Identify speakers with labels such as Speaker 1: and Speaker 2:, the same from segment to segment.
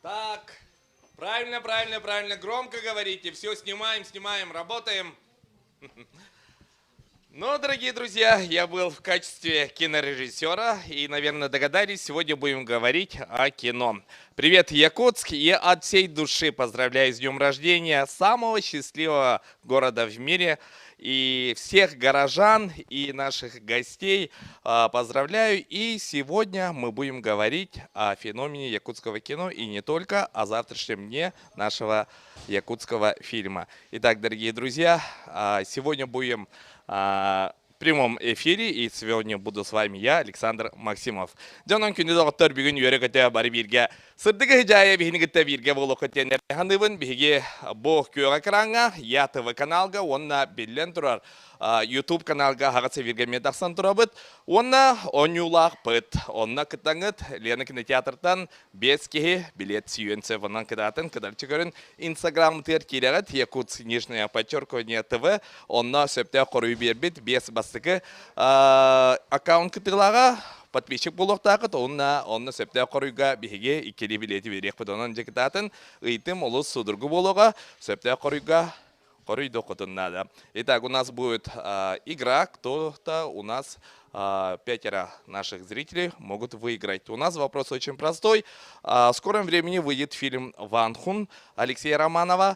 Speaker 1: Так, правильно, громко говорите, все снимаем, работаем. Ну, дорогие друзья, я был в качестве кинорежиссера и, наверное, догадались, сегодня будем говорить о кино. Привет, Якутск, и от всей души поздравляю с днем рождения самого счастливого города в мире. И всех горожан и наших гостей поздравляю. И сегодня мы будем говорить о феномене якутского кино и не только, о завтрашнем дне нашего якутского фильма. Итак, дорогие друзья, сегодня будем в прямом эфире, и сегодня буду с вами я, Александр Максимов. Жонон күнді доғыттар бүгін үйрекеті бары бірге. Сырдығы жайы бігінігітті бірге болу көтенер ханыбын біге бұл күйеға қыраңға, я ТВ каналға, онна білен тұрар. YouTube каналға хағасы виргеме тақсан тұрабыд. Онна онюлақ пыт. Онна кытаңыт Лена кинотеатртан 5 кеге билет сүйенсе ванан кыдатын кыдарчы көрін. Инстаграм тер керегіт Якутск нижнее подчеркивание ТВ. Онна сөпте қорүй бербет 5 бастықы аккаунт кытылаға. Подписчик болуқтақыт, онна сөпте қорыйға бігеге иккелі билеті берек бұдонан жекітатын. Үйтім олыс судырғы болуға сөпте қорыйға Коридо надо. Итак, у нас будет игра, кто-то у нас 5 наших зрителей могут выиграть. У нас вопрос очень простой. В скором времени выйдет фильм «Ван Хун» Алексея Романова.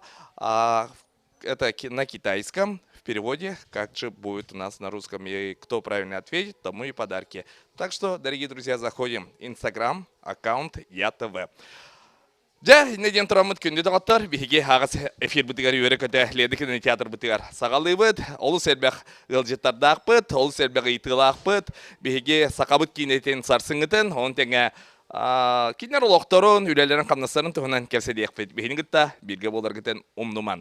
Speaker 1: Это на китайском. В переводе, как же будет у нас на русском. И кто правильно ответит, тому и подарки. Так что, дорогие друзья, заходим в Инстаграм, аккаунт ЯТВ. Ja, неден тұрамыд күнді дұғаттар, бігеге ағыз эфир бұтығар үйері көті ледікінің театр бұтығар сағалы бұд, олы сәрбәқ ғылжеттардақ бұд, олы сәрбәқ ұйтығылақ бұд, бігеге сақабыт кейнетен сарсыңытын, оның тәңі кейнер олықтарын, үйләлерін қамнастарын тұғынан кәпседек бұд, бігінің ғытта бірге болар ғытын умнуман.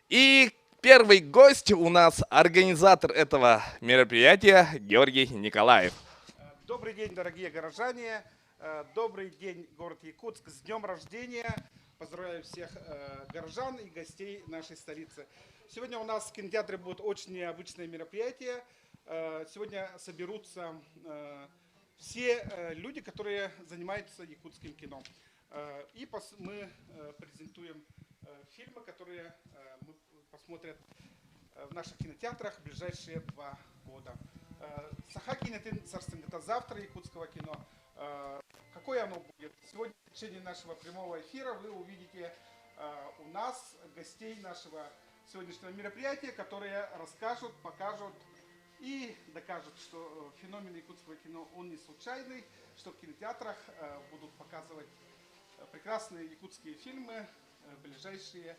Speaker 1: И первый гость у нас организатор этого мероприятия Георгий Николаев.
Speaker 2: Добрый день, дорогие горожане. Добрый день, город Якутск, с днем рождения. Поздравляю всех горожан и гостей нашей столицы. Сегодня у нас в кинотеатре будет очень необычное мероприятие. Сегодня соберутся все люди, которые занимаются якутским кино. И мы презентуем фильмы, которые посмотрят в наших кинотеатрах в ближайшие 2 года. Сахаки это завтра якутского кино. Какое оно будет? Сегодня в течение нашего прямого эфира вы увидите у нас гостей нашего сегодняшнего мероприятия, которые расскажут, покажут и докажут, что феномен якутского кино он не случайный, что в кинотеатрах будут показывать прекрасные якутские фильмы в ближайшие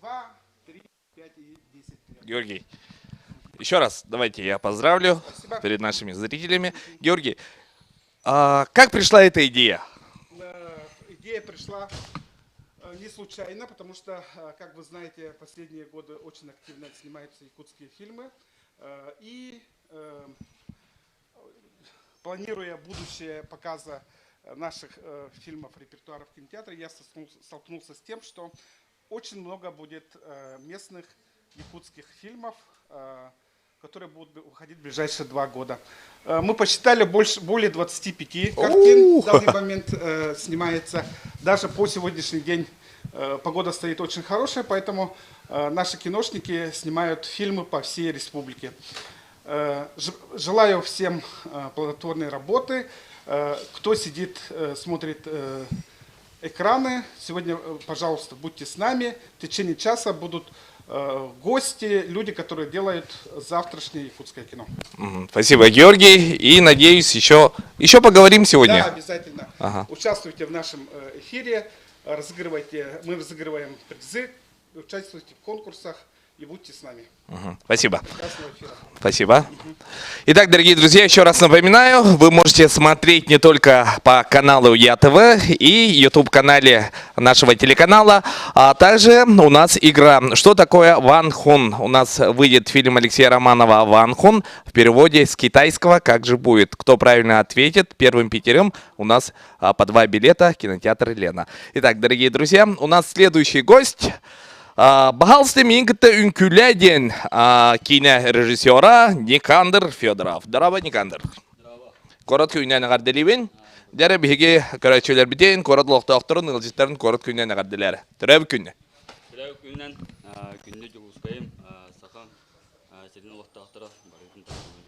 Speaker 2: 2, 3, 5 и 10 лет.
Speaker 1: Георгий, еще раз давайте я поздравлю. Спасибо. Перед нашими зрителями. Георгий, как пришла эта идея?
Speaker 2: Идея пришла не случайно, потому что, как вы знаете, последние годы очень активно снимаются якутские фильмы. И планируя будущее показа наших фильмов, репертуара в кинотеатре, я столкнулся с тем, что очень много будет местных якутских фильмов, которые будут выходить в ближайшие 2 года. Мы посчитали более 25 картин в данный момент снимается. Даже по сегодняшний день погода стоит очень хорошая, поэтому наши киношники снимают фильмы по всей республике. Желаю всем плодотворной работы. Кто сидит, смотрит экраны, сегодня, пожалуйста, будьте с нами. В течение часа будут гости, люди, которые делают завтрашнее якутское кино.
Speaker 1: Спасибо, Георгий. И надеюсь, еще поговорим сегодня.
Speaker 2: Да, обязательно. Участвуйте в нашем эфире, мы разыгрываем призы, участвуйте в конкурсах и будьте с нами.
Speaker 1: Спасибо. Спасибо. Итак, дорогие друзья, еще раз напоминаю, вы можете смотреть не только по каналу ЯТВ и YouTube-канале нашего телеканала, а также у нас игра «Что такое Ван Хун?». У нас выйдет фильм Алексея Романова «Ван Хун» в переводе с китайского «Как же будет?». Кто правильно ответит, первым 5 у нас по 2 билета кинотеатр Лена. Итак, дорогие друзья, у нас следующий гость. Бағалысты мен кітті үнкіләден кинорежиссера Никандр Федоров. Здорово, Никандр. Коротко үйнәні ғарделейбен. Дәрі бігі көрәтшелер бітейін, корат лоқтақтырын, ылжыттарын корат күннен әғарділері. Түрәбі күнне.
Speaker 3: Түрәбі күннен күнді жүгіскайым, сақам, серін лоқтақтыра барытын тағылын.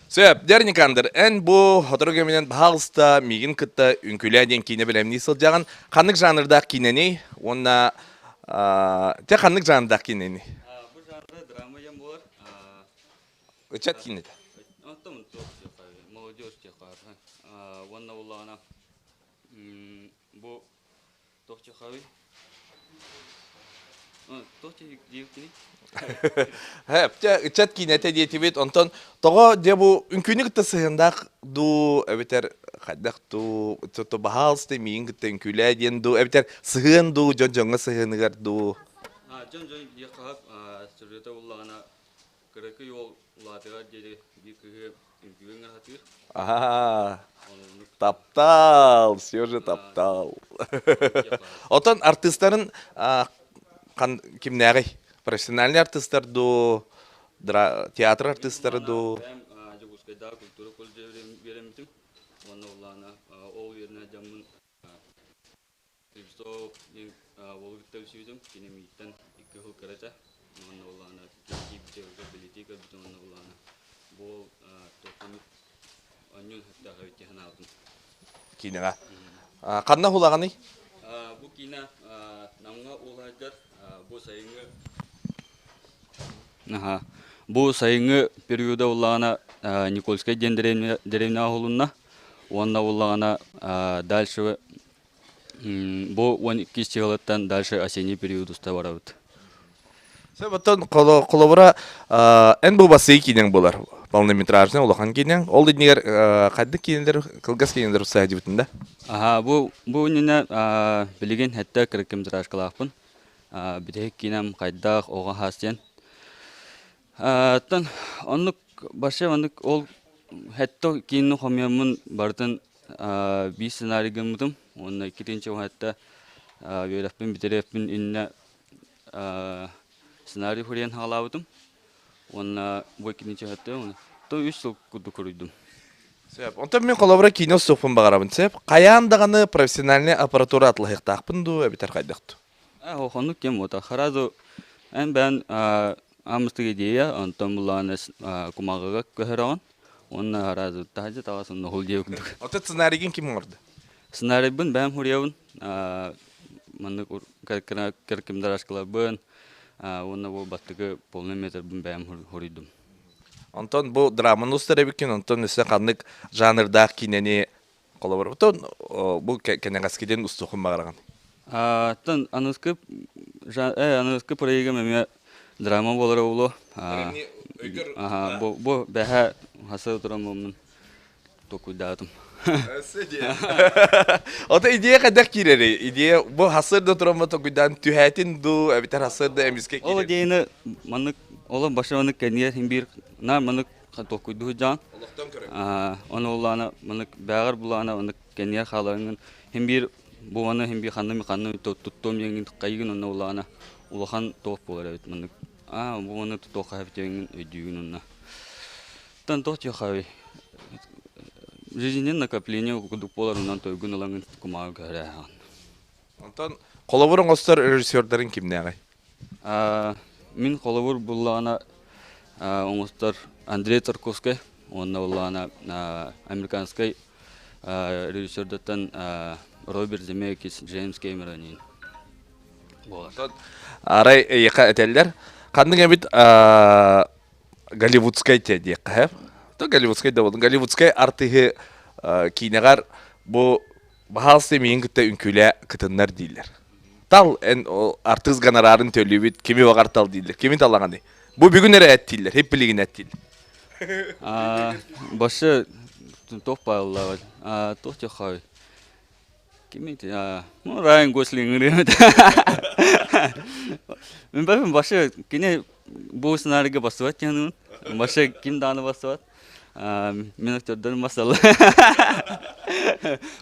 Speaker 1: Сөп, дәрінекандыр, ән бұл отырығы менен бағылыста, мегін күтті үнкілі әден кейіне білемні сылжаған. Қанық жанырдақ кейнені, онна... Те қанық жанырдақ кейнені?
Speaker 3: Бұл жанры драма ем болар.
Speaker 1: Үчат кейнеді?
Speaker 3: Антамын тоқ жеқар, молодежь жеқар. Онна олағына бұл тоқ жеқави. Тоқ жеқтені?
Speaker 1: Үчат кейнеті дейті бет, онтан тоға де бұл үнкіні күтті сығындақ ду, әбетер қайдақ ду, тұты бағалысты мейін күтті үнкілі әден ду, әбетер сығын ду, жон-жонға сығынығар ду.
Speaker 3: Жон-жон жеқақ, сүрреті олағына кірікі yol ұладыға деді бекігі үнкіліңір қатыр.
Speaker 1: Таптал, все же таптал. Отан артистларын кимнәғи? Профессиональный артисттар ду, театр артисттары ду.
Speaker 3: Бәм жүгіскайда культура колледжі беремітім. Онна олағына ол веріне жамын Ревсов олғыттау сүйдім. Кенемейттен 2 жыл кірәті. Онна олағына кейбітегі билетейка бүтін онна олағына. Бұл тоқымет анюн хаттаға өттеген алдым.
Speaker 1: Кинеға. Қанна хулағаны?
Speaker 3: Бұл кейіна намға олғайдар бұл сайынғы Бұл сайынғы периода олағына Никольскай ден деревня ғылынна. Онна олағына дальше бұл 12 чығылыттан дальше осенний период ұста барабыд.
Speaker 1: Сөбіттен қолабыра ән бұл басы кейнен болар. Полнометражны олақан кейнен. Ол дейінер қайды кейнендер, қылғас кейнендер ұсай әдебітінде?
Speaker 3: Бұл үніне білеген әтті кіріккімдір ашқылақпын. Бідек кейнем қайдақ оға хастен. Тан онлuk başı onluk ol hatta kinu xamyamın bardan bir senaryo gümdüm. Onun ikinci hatta yörefin bitirefin inne senaryo huriyen halavdım. Onun bu ikinci hatta onu to 3 yıl kudukuruydum.
Speaker 1: Сөп, онтан мен қолабыра кино соқпын бағарабын сөп. Қаяндағаны профессиональный аппаратура атлығық тақпын ду, әбітер қайдықты?
Speaker 3: Onu kim oda? Xarazı ben Amıstık ideya, ondan bulanı kumağıға көһөрәгән. Оны xarazı тахҗы тагысын нохул диюк.
Speaker 1: Ота сценарийген ким орды?
Speaker 3: Сценарийбын бәм хурьявын. Маны киркимдер ашкылабын. Оны бу баттыгы полный метр бәм хуридым.
Speaker 1: Онтан бу драманы устарабыкен, онтан үсә канлык жанрдах кинене қолабыра. Онтан бу кенегаскиден устухын бағараған.
Speaker 3: Тан анускы проекты мәме драма болары улу. Бу бәһә хасы турамын токуйдадым.
Speaker 1: Ота идея кадак кирери. Идея бу хасырда турамы токуйдан түһәтин ду, әбитер хасырда эмиске кирери.
Speaker 3: Ол идеяны маны олан башаны кәния химбир на маны токуйду жан. Оны оланы маны бәгәр буланы оны кәния халарын химбир бу аны химбир ханны тоттом еңин кайгын оны оланы улахан топ болар бит маны. Бу аны токка хәптеген өдүгүн онна. Тан тохчы хавы. Жизненное накопление кудуполарынан тойгун алаңын кумага көрәгән.
Speaker 1: Онтан қолабырың остар режиссерларын кимнәгәй?
Speaker 3: Мин қолабыр буллана оңостар Андрей Тарковский, онна буллана американский режиссерден Роберт Земекис, Джеймс Кэмеронин.
Speaker 1: Онтан арай яка әтәлләр кандың бит голливудская тәдиq хәп. То голливудская да булды. Голливудская артыгы кинегар бу баһалсы мин күтә үнкүлә кытыннар диләр. Тал эн артист гонорарын төлөбүт кими багартал диләр. Кими таллаганы. Бу бүгүн эре әттиләр, хеп билеген әттил.
Speaker 3: Башы топпаллар. Тохчы хай. Кими ну Райан Гослинг рәмәт. Мен бәм башы кине бу сценарийга басып ятган. Башы ким даны басып. Мен актерден масал.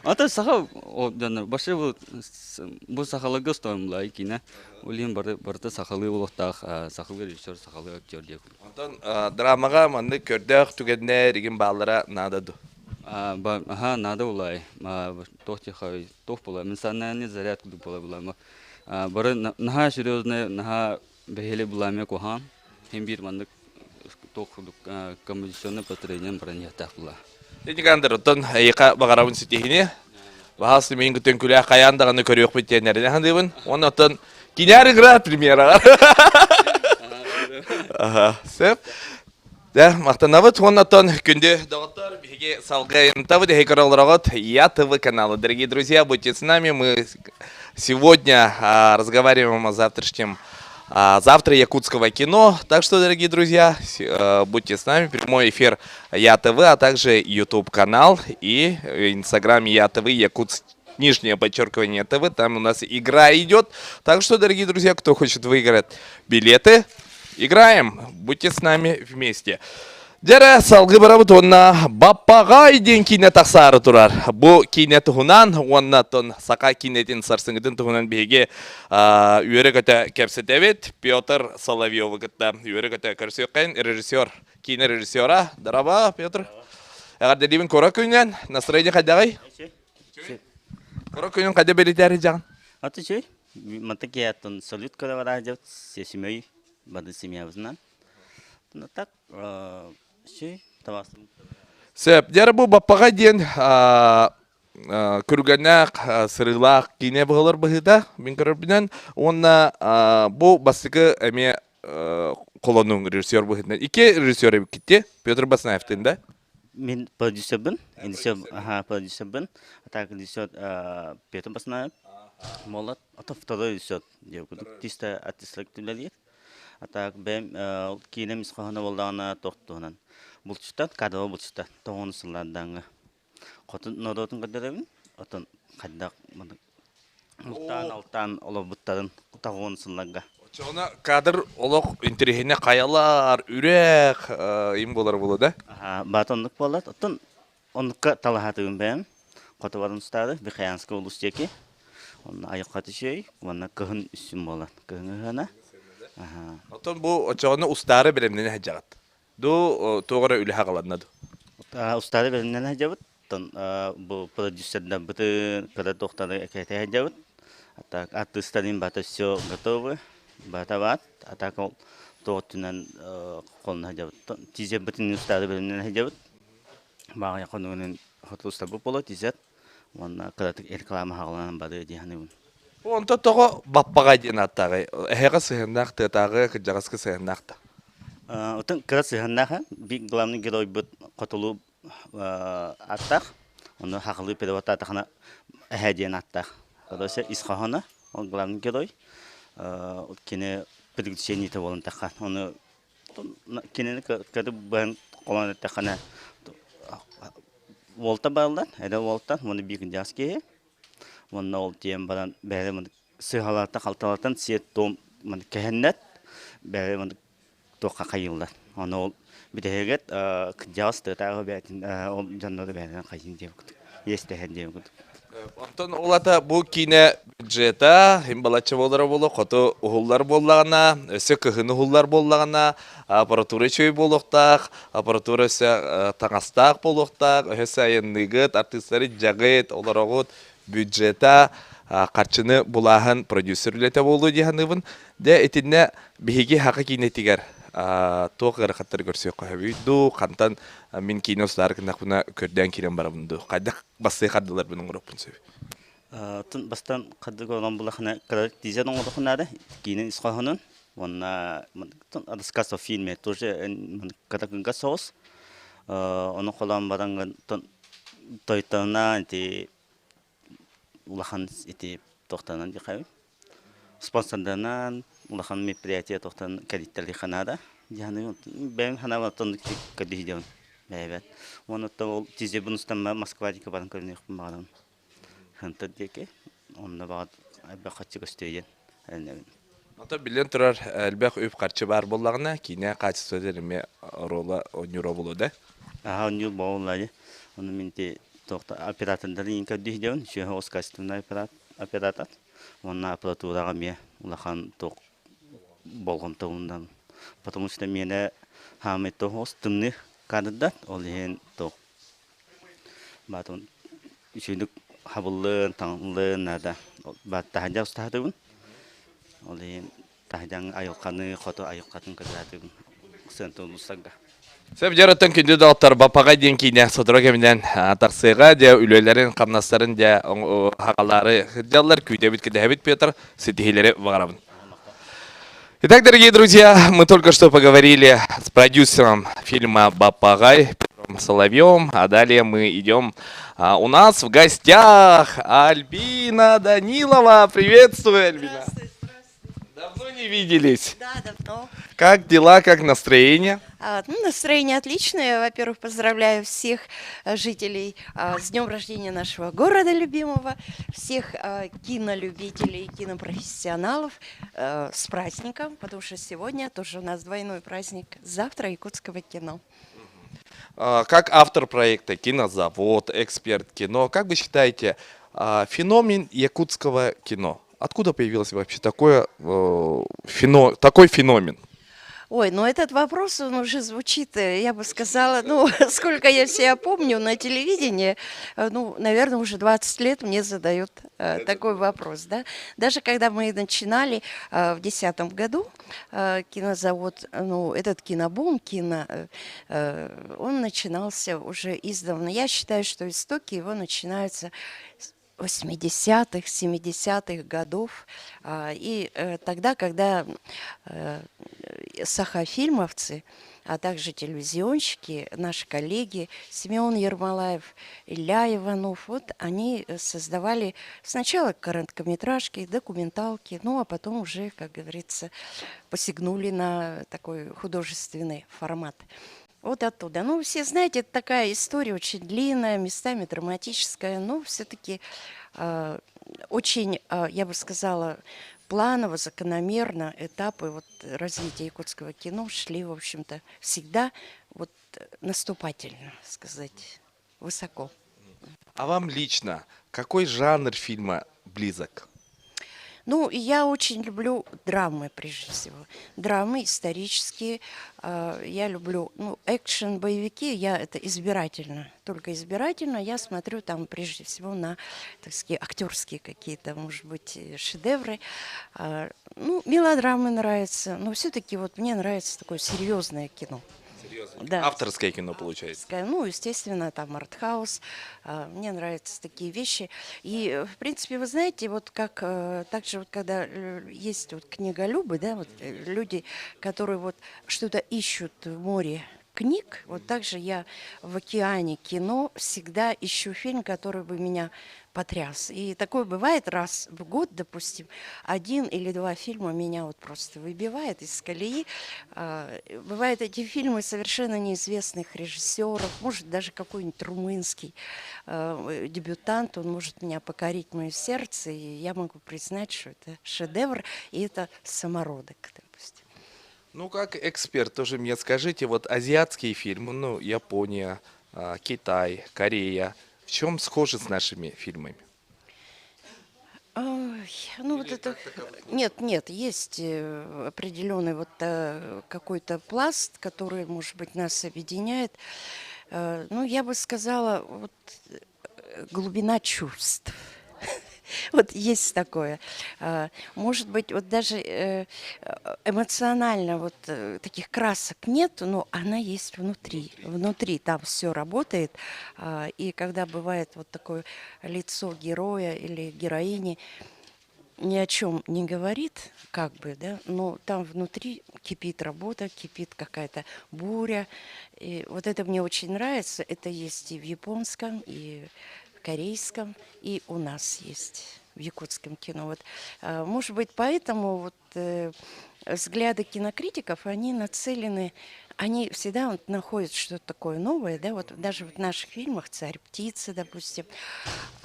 Speaker 3: Ата саха одан башы бу сахалыгы стоимлай кине. Улин барда сахалы улуктак сахалы режиссер сахалы актер деп.
Speaker 1: Онтан драмага манды көрдөх түгенне деген баллара нададу.
Speaker 3: Ага, надо улай. Тох тихай, тох пола. Менсаннани заряд куду пола булама. Бары наха серьезный, наха бехеле буламе кохан. Химбир мандык тох композиционный построение бронетах була.
Speaker 1: Дени кандыр оттон айыка багарабын ситихине. Бахас мен күтен күлә каяндаганы көрөк биттеннәрдә хандыбын. Оны оттон кинәр игра премьера. Ага, сеп. Да, мақтанабыт, оннан күнде доғыттар беге салғайын табы де хекараларағыт ЯТВ каналы. Дорогие друзья, будьте с нами. Мы сегодня разговариваем о завтрашнем, завтра якутского кино. Так что, дорогие друзья, будьте с нами. Прямой эфир ЯТВ, а также YouTube канал и Инстаграм ЯТВ Якутск. Нижнее подчеркивание ТВ, там у нас игра идет. Так что, дорогие друзья, кто хочет выиграть билеты, играем, будьте с нами вместе. Дәрі салғы барабыт онна баппағай ден кейне тақсары тұрар. Бұ кейне тұғынан, онна тон сақа кейнетін сарсыңғыдың тұғынан беге үйері көті кәпсетевет Петр Соловьевы күтті. Үйері көті көрсеуқайын режиссер, кейне режиссера. Дараба, Петр. Әғар дәдеймін кора көйнен, настроение қайдағай? Кора көйнен қайда белетәрі жағын?
Speaker 4: Аты чөй, мантык яттын салют кадавара жат, сесімей, бады семьябызынан. Так, чөй, табасым.
Speaker 1: Сөп, дәрі бұл баппаға ден күргәнәк, сырылақ, кейне бұғылар бұғыда, мен көрір бінен, онна бұл бастықы әме қолының режиссер бұғыдынан. Ике режиссер кетті, Петр Баснаевтың да?
Speaker 4: Мен продюсербін, продюсербін, атак режиссер Петр Баснаев, молат, ата второй режиссер, деугудық, тиста артистлік түлер атак бәм кейлем исқағына болдағына тоқтығынан. Бұлчықтан, кадава бұлчықтан, тоғын сылладаңы. Қотын норотын қадырабын, отын қаддақ, мұқтан, алтан, олы бұттарын, тоғын сылларға.
Speaker 1: Çoğuna kadar olaq interihine kayalar, ürek, im bolar bolu da.
Speaker 4: Bat onluk bolar, otun onlukka talahatığım ben. Qotu varın ustadı, bir xayanskı olus jeki. Onun ayıqatı şey, ona kıhın üstün bolar. Kıhını hana.
Speaker 1: Otun bu çoğuna ustare bilimden hacağat. Du toğra üle haqaladnadı.
Speaker 4: Ustadı bilimden hacağat. Bu prodüserden bütün kadar doktorları ekete hacağat. Atak artistlerin batı все готовы. Батават, атакал тоғытынан қолына жабыт. Тизе бүтін ұстады бөлімнен жабыт. Баға яқынуының хотыл ұстабы болу тизет. Онна қыратық әркалама хағыланын бады дейханы бұн.
Speaker 1: Онта тоғы баппаға дейін аттағы. Әйға сығындақ тетағы, күджағысқы сығындақ та.
Speaker 4: Отын қырат сығындағы бір главный герой бұд қотылу аттақ. Оны хақылы переват атақына әйден аттақ. Қадасы исқағаны, ол главный герой. Кене приключение то волон тахан. Он кене когда бан колон тахана волта балдан, это волта, он бигн жаске. Он нол тем балан бәле мен сыгалата калталатан сет том мен кәһеннәт бәле мен тока кайылдар. Он ол бидегет кҗас тагы бәтин ол жаннады бәле кайын дип. Есть тәһән дип.
Speaker 1: Антон олата бұл кейне бюджета, имбалачы болдары болу, қоты ұғылар болағына, өсі күхіні ұғылар болағына, аппаратура чөй болуқтақ, аппаратура өсі таңастақ болуқтақ, өсі айынығыт, артистлары жағыт, олар оғыт бюджета, қарчыны бұлағын продюсерлеті болу дейханығын, де етіне бейге хақы кейне тегер. Тоқ ғарақаттар көрсе қойбейді, қантан мен кейіне ұстары кіндақ бұна көрден керен барабынды. Қайдақ бастай қардылар бұның ұрықпын сөйбі?
Speaker 4: Тын бастан қаддық olan бұлақына қадақ дизен оңғылықынады, кейінен исқағының. Онна рассказов в фильме тоже кадақынға соғыз. Оны қолан баранған тойтарына ұлақан тоқтанан декайы. Спонсордарынан улахан мероприятие тоқтан кредиттер ханада. Яны бәм ханава тондык кадиден. Бәбәт. Оны то тизе бунустан Москва дика баран көрнек баган. Хантат деке. Онда багат бахатчы көстөйден.
Speaker 1: Ата билен турар әлбәк үп карчы бар боллагына кине качестводерме рола онюро болуда.
Speaker 4: Онюро боллады. Оны менте токта оператордарын кадиден, ше оскастына оператор. Онна аппаратураға ме улахан тоқ болғым тоғындан. Потому что мені хамет тоғыз тымны қадырдат, ол ең тоқ. Батон ишүнүк хабыллын таңлын нада бат тахажа устахатыбын. Оле тахажаң айылканы хото айылкатын кыдатыбын. Сентон усага.
Speaker 1: Сәп жараттан күнді дауыптар бапаға ден кейіне содыра кемінен тақсыға де үлелерін, қамнастарын де хағалары жаллар күйде біткіде әбіт Петр сетихилері бағарабын. Итак, дорогие друзья, мы только что поговорили с продюсером фильма «Бапагай» Петром Соловьевым, а далее мы идем. У нас в гостях Альбина Данилова. Приветствую, Альбина.
Speaker 5: Здравствуй, здравствуй.
Speaker 1: Давно не виделись.
Speaker 5: Да, давно.
Speaker 1: Как дела, как настроение?
Speaker 5: Настроение отличное. Во-первых, поздравляю всех жителей с днем рождения нашего города любимого, всех кинолюбителей, кинопрофессионалов с праздником, потому что сегодня тоже у нас двойной праздник, завтра якутского кино.
Speaker 1: Как автор проекта «Кинозавод», эксперт кино, как вы считаете, феномен якутского кино? Откуда появился вообще такой феномен?
Speaker 5: Ой, ну этот вопрос, он уже звучит, я бы сказала, ну, сколько я себя помню на телевидении, ну, наверное, уже 20 лет мне задают такой вопрос, да. Даже когда мы начинали в 2010 году кинозавод, ну, этот кинобум, он начинался уже издавна. Я считаю, что истоки его начинаются 80-х, 70-х годов. И тогда, когда сахафильмовцы, а также телевизионщики, наши коллеги Семен Ермолаев, Илья Иванов, вот они создавали сначала короткометражки, документалки, ну а потом уже, как говорится, посягнули на такой художественный формат. Вот оттуда. Ну, все знаете, это такая история очень длинная, местами драматическая, но все-таки очень, я бы сказала, планово, закономерно этапы вот развития якутского кино шли, в общем-то, всегда вот наступательно, сказать, высоко.
Speaker 1: А вам лично какой жанр фильма близок?
Speaker 5: Ну, я очень люблю драмы, прежде всего. Драмы исторические. Я люблю, ну, экшен, боевики. Я это избирательно, только избирательно. Я смотрю там, прежде всего, на, так сказать, актерские какие-то, может быть, шедевры. Ну, мелодрамы нравятся. Но все-таки вот мне нравится такое серьезное кино. Да.
Speaker 1: Авторское кино получается.
Speaker 5: Ну, естественно, там артхаус. Мне нравятся такие вещи. И, в принципе, вы знаете, вот как также вот когда есть вот книголюбы, да, вот люди, которые вот что-то ищут в море книг, вот также я в океане кино всегда ищу фильм, который бы меня потряс. И такое бывает раз в год, допустим, 1 или 2 фильма меня вот просто выбивает из колеи. Бывают эти фильмы совершенно неизвестных режиссеров, может даже какой-нибудь румынский дебютант, он может меня покорить мое сердце, и я могу признать, что это шедевр, и это самородок, допустим.
Speaker 1: Ну, как эксперт, тоже мне скажите, вот азиатские фильмы, ну, Япония, Китай, Корея, в чем схожи с нашими фильмами?
Speaker 5: Ой, ну вот это... Нет, есть определенный вот какой-то пласт, который, может быть, нас объединяет. Ну, я бы сказала, вот глубина чувств. Вот есть такое. Может быть, вот даже эмоционально вот таких красок нет, но она есть внутри. Внутри там все работает. И когда бывает вот такое лицо героя или героини, ни о чем не говорит, как бы, да, но там внутри кипит работа, кипит какая-то буря. И вот это мне очень нравится. Это есть и в японском, и в корейском, и у нас есть в якутском кино. Вот, может быть, поэтому вот взгляды кинокритиков, они нацелены, они всегда вот находят что-то такое новое, да, вот даже в наших фильмах «Царь-птица», допустим.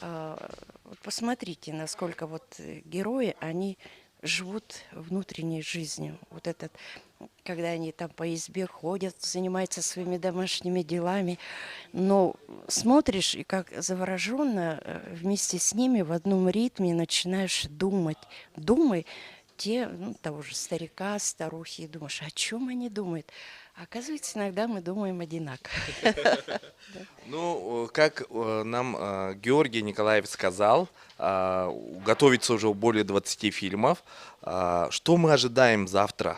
Speaker 5: Вот посмотрите, насколько вот герои, они живут внутренней жизнью. Вот этот, когда они там по избе ходят, занимаются своими домашними делами, но смотришь и как завороженно вместе с ними в одном ритме начинаешь думать. Думай черте, ну, того же старика, старухи, и думаешь, о чем они думают? А оказывается, иногда мы думаем одинаково.
Speaker 1: Ну, как нам Георгий Николаев сказал, готовится уже более 20 фильмов. Что мы ожидаем завтра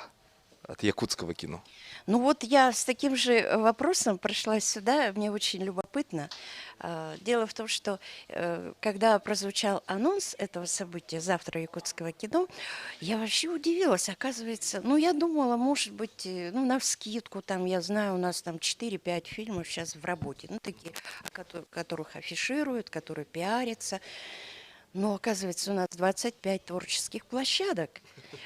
Speaker 1: от якутского кино?
Speaker 5: Ну вот я с таким же вопросом пришла сюда, мне очень любопытно. Дело в том, что когда прозвучал анонс этого события «Завтра якутского кино», я вообще удивилась. Оказывается, ну я думала, может быть, ну навскидку, там, я знаю, у нас там 4-5 фильмов сейчас в работе, ну такие, которых афишируют, которые пиарятся. Но оказывается, у нас 25 творческих площадок.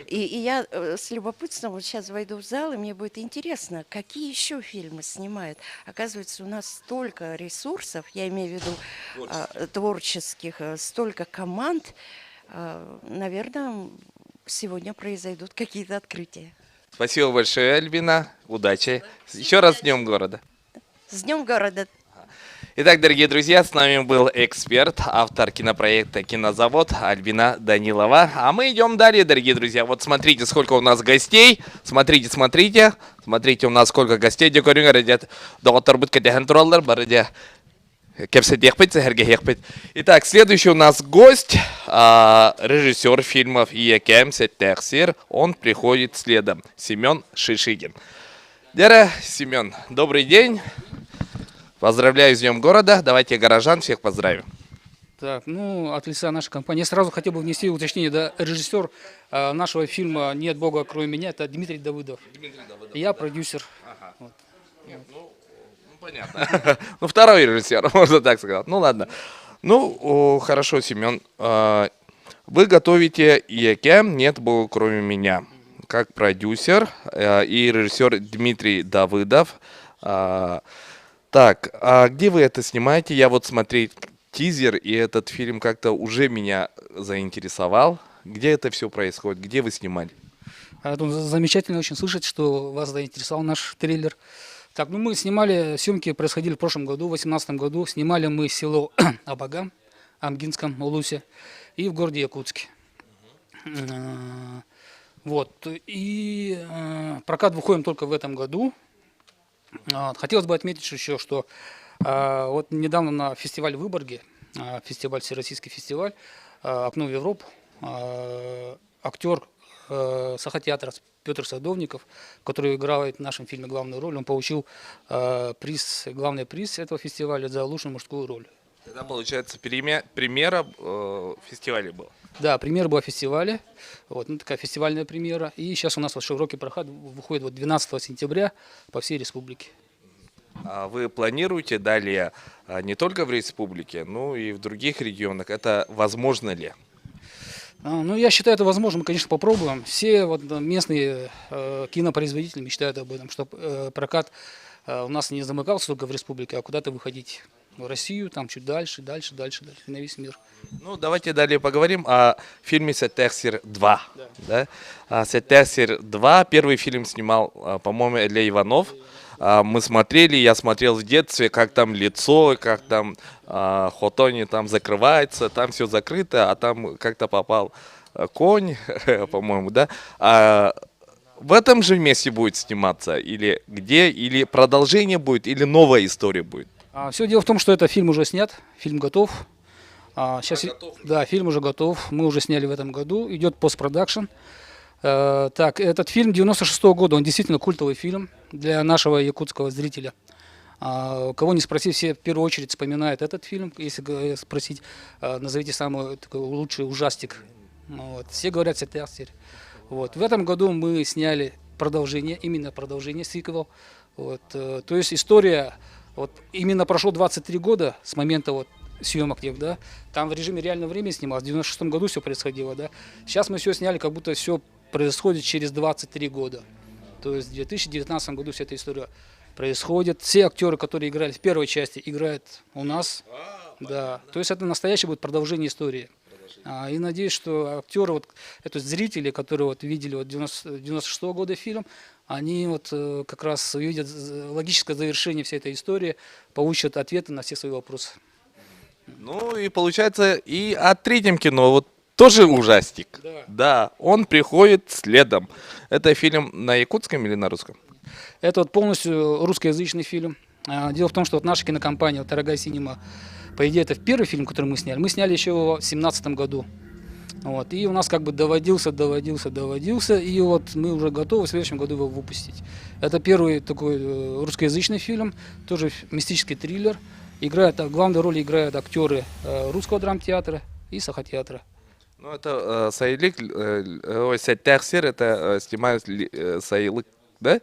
Speaker 5: И я с любопытством вот сейчас войду в зал, и мне будет интересно, какие еще фильмы снимают. Оказывается, у нас столько ресурсов, я имею в виду творческих, столько команд. Наверное, сегодня произойдут какие-то открытия.
Speaker 1: Спасибо большое, Альбина. Удачи. Еще раз с Днем города.
Speaker 5: С Днем города!
Speaker 1: Итак, дорогие друзья, с нами был эксперт, автор кинопроекта «Кинозавод» Альбина Данилова. А мы идем далее, дорогие друзья. Вот смотрите, сколько у нас гостей. Смотрите, смотрите. Смотрите, у нас сколько гостей. Итак, следующий у нас гость, режиссер фильмов Иекем Сеттехсир. Он приходит следом. Семен Шишигин. Дера, Семен, добрый день. Поздравляю с Днем города. Давайте горожан всех поздравим.
Speaker 6: Так, ну, от лица нашей компании я сразу хотел бы внести уточнение. Да, режиссер нашего фильма «Нет Бога, кроме меня» — это Дмитрий Давыдов. Я продюсер. Вот.
Speaker 1: Ну, понятно. Ну, второй режиссер, можно так сказать. Ну, ладно. Ну, хорошо, Семен. Вы готовите «Иекем. Нет Бога, кроме меня». Как продюсер и режиссер Дмитрий Давыдов. Так, а где вы это снимаете? Я вот смотрел тизер, и этот фильм как-то уже меня заинтересовал. Где это все происходит? Где вы снимали?
Speaker 6: Замечательно очень слышать, что вас заинтересовал наш трейлер. Так, ну мы снимали, съемки происходили в прошлом году, в 2018 году. Снимали мы село Абагам, Амгинском, Улусе, и в городе Якутске. Вот, и прокат выходим только в этом году. Хотелось бы отметить еще, что вот недавно на фестивале в Выборге, фестиваль, всероссийский фестиваль «Окно в Европу», актер Сахатеатра Петр Садовников, который играет в нашем фильме главную роль, он получил главный приз этого фестиваля за лучшую мужскую роль.
Speaker 1: Это, получается, премьера фестиваля была?
Speaker 6: Да, премьера была в фестивале, вот, ну, такая фестивальная премьера. И сейчас у нас вот широкий проход выходит вот 12 сентября по всей республике.
Speaker 1: А вы планируете далее не только в республике, но и в других регионах? Это возможно ли?
Speaker 6: Ну, я считаю, это возможно, мы, конечно, попробуем. Все вот местные кинопроизводители мечтают об этом, чтобы прокат у нас не замыкался только в республике, а куда-то выходить в Россию, там чуть дальше, на весь мир.
Speaker 1: Ну, давайте далее поговорим о фильме «Сеттехсир 2». Да. «Сеттехсир 2», первый фильм снимал, по-моему, Илья Иванов. Мы смотрели, я смотрел в детстве, как там лицо, как там хотони там закрывается, там все закрыто, а там как-то попал конь, по-моему, да. В этом же месте будет сниматься или где, или продолжение будет, или новая история будет?
Speaker 6: Все дело в том, что этот фильм уже снят, фильм готов. Сейчас, да, фильм уже готов, мы уже сняли в этом году, идет постпродакшн. Так, этот фильм 96-го года, он действительно культовый фильм для нашего якутского зрителя. Кого не спроси, все в первую очередь вспоминают этот фильм. Если спросить, назовите самый такой лучший ужастик. Вот. Все говорят «Сеттехсир». Вот. В этом году мы сняли продолжение, именно продолжение, сиквел. Вот. То есть история, вот, именно прошло 23 года с момента вот съемок тех, да, там в режиме реального времени снималось, в 96-м году все происходило, да. Сейчас мы все сняли, как будто все происходит через 23 года. То есть в 2019 году вся эта история происходит. Все актеры, которые играли в первой части, играют у нас. Да. То есть это настоящее будет продолжение истории. И надеюсь, что актеры, вот, это зрители, которые вот видели вот 96-го года фильм, они вот как раз увидят логическое завершение всей этой истории, получат ответы на все свои вопросы.
Speaker 1: Ну и получается и о третьем кино. Вот тоже ужастик.
Speaker 6: Да.
Speaker 1: Да, он приходит следом. Это фильм на якутском или на русском?
Speaker 6: Это вот полностью русскоязычный фильм. Дело в том, что вот наша кинокомпания, вот «Дорогая синема», по идее, это первый фильм, который мы сняли. Мы сняли еще его в 2017 году. Вот. И у нас как бы доводился, и вот мы уже готовы в следующем году его выпустить. Это первый такой русскоязычный фильм, тоже мистический триллер. Главную роль играют актеры русского драмтеатра и сахатеатра.
Speaker 1: Ну, это Саилик, Саттахсир, это снимают Саилык, да?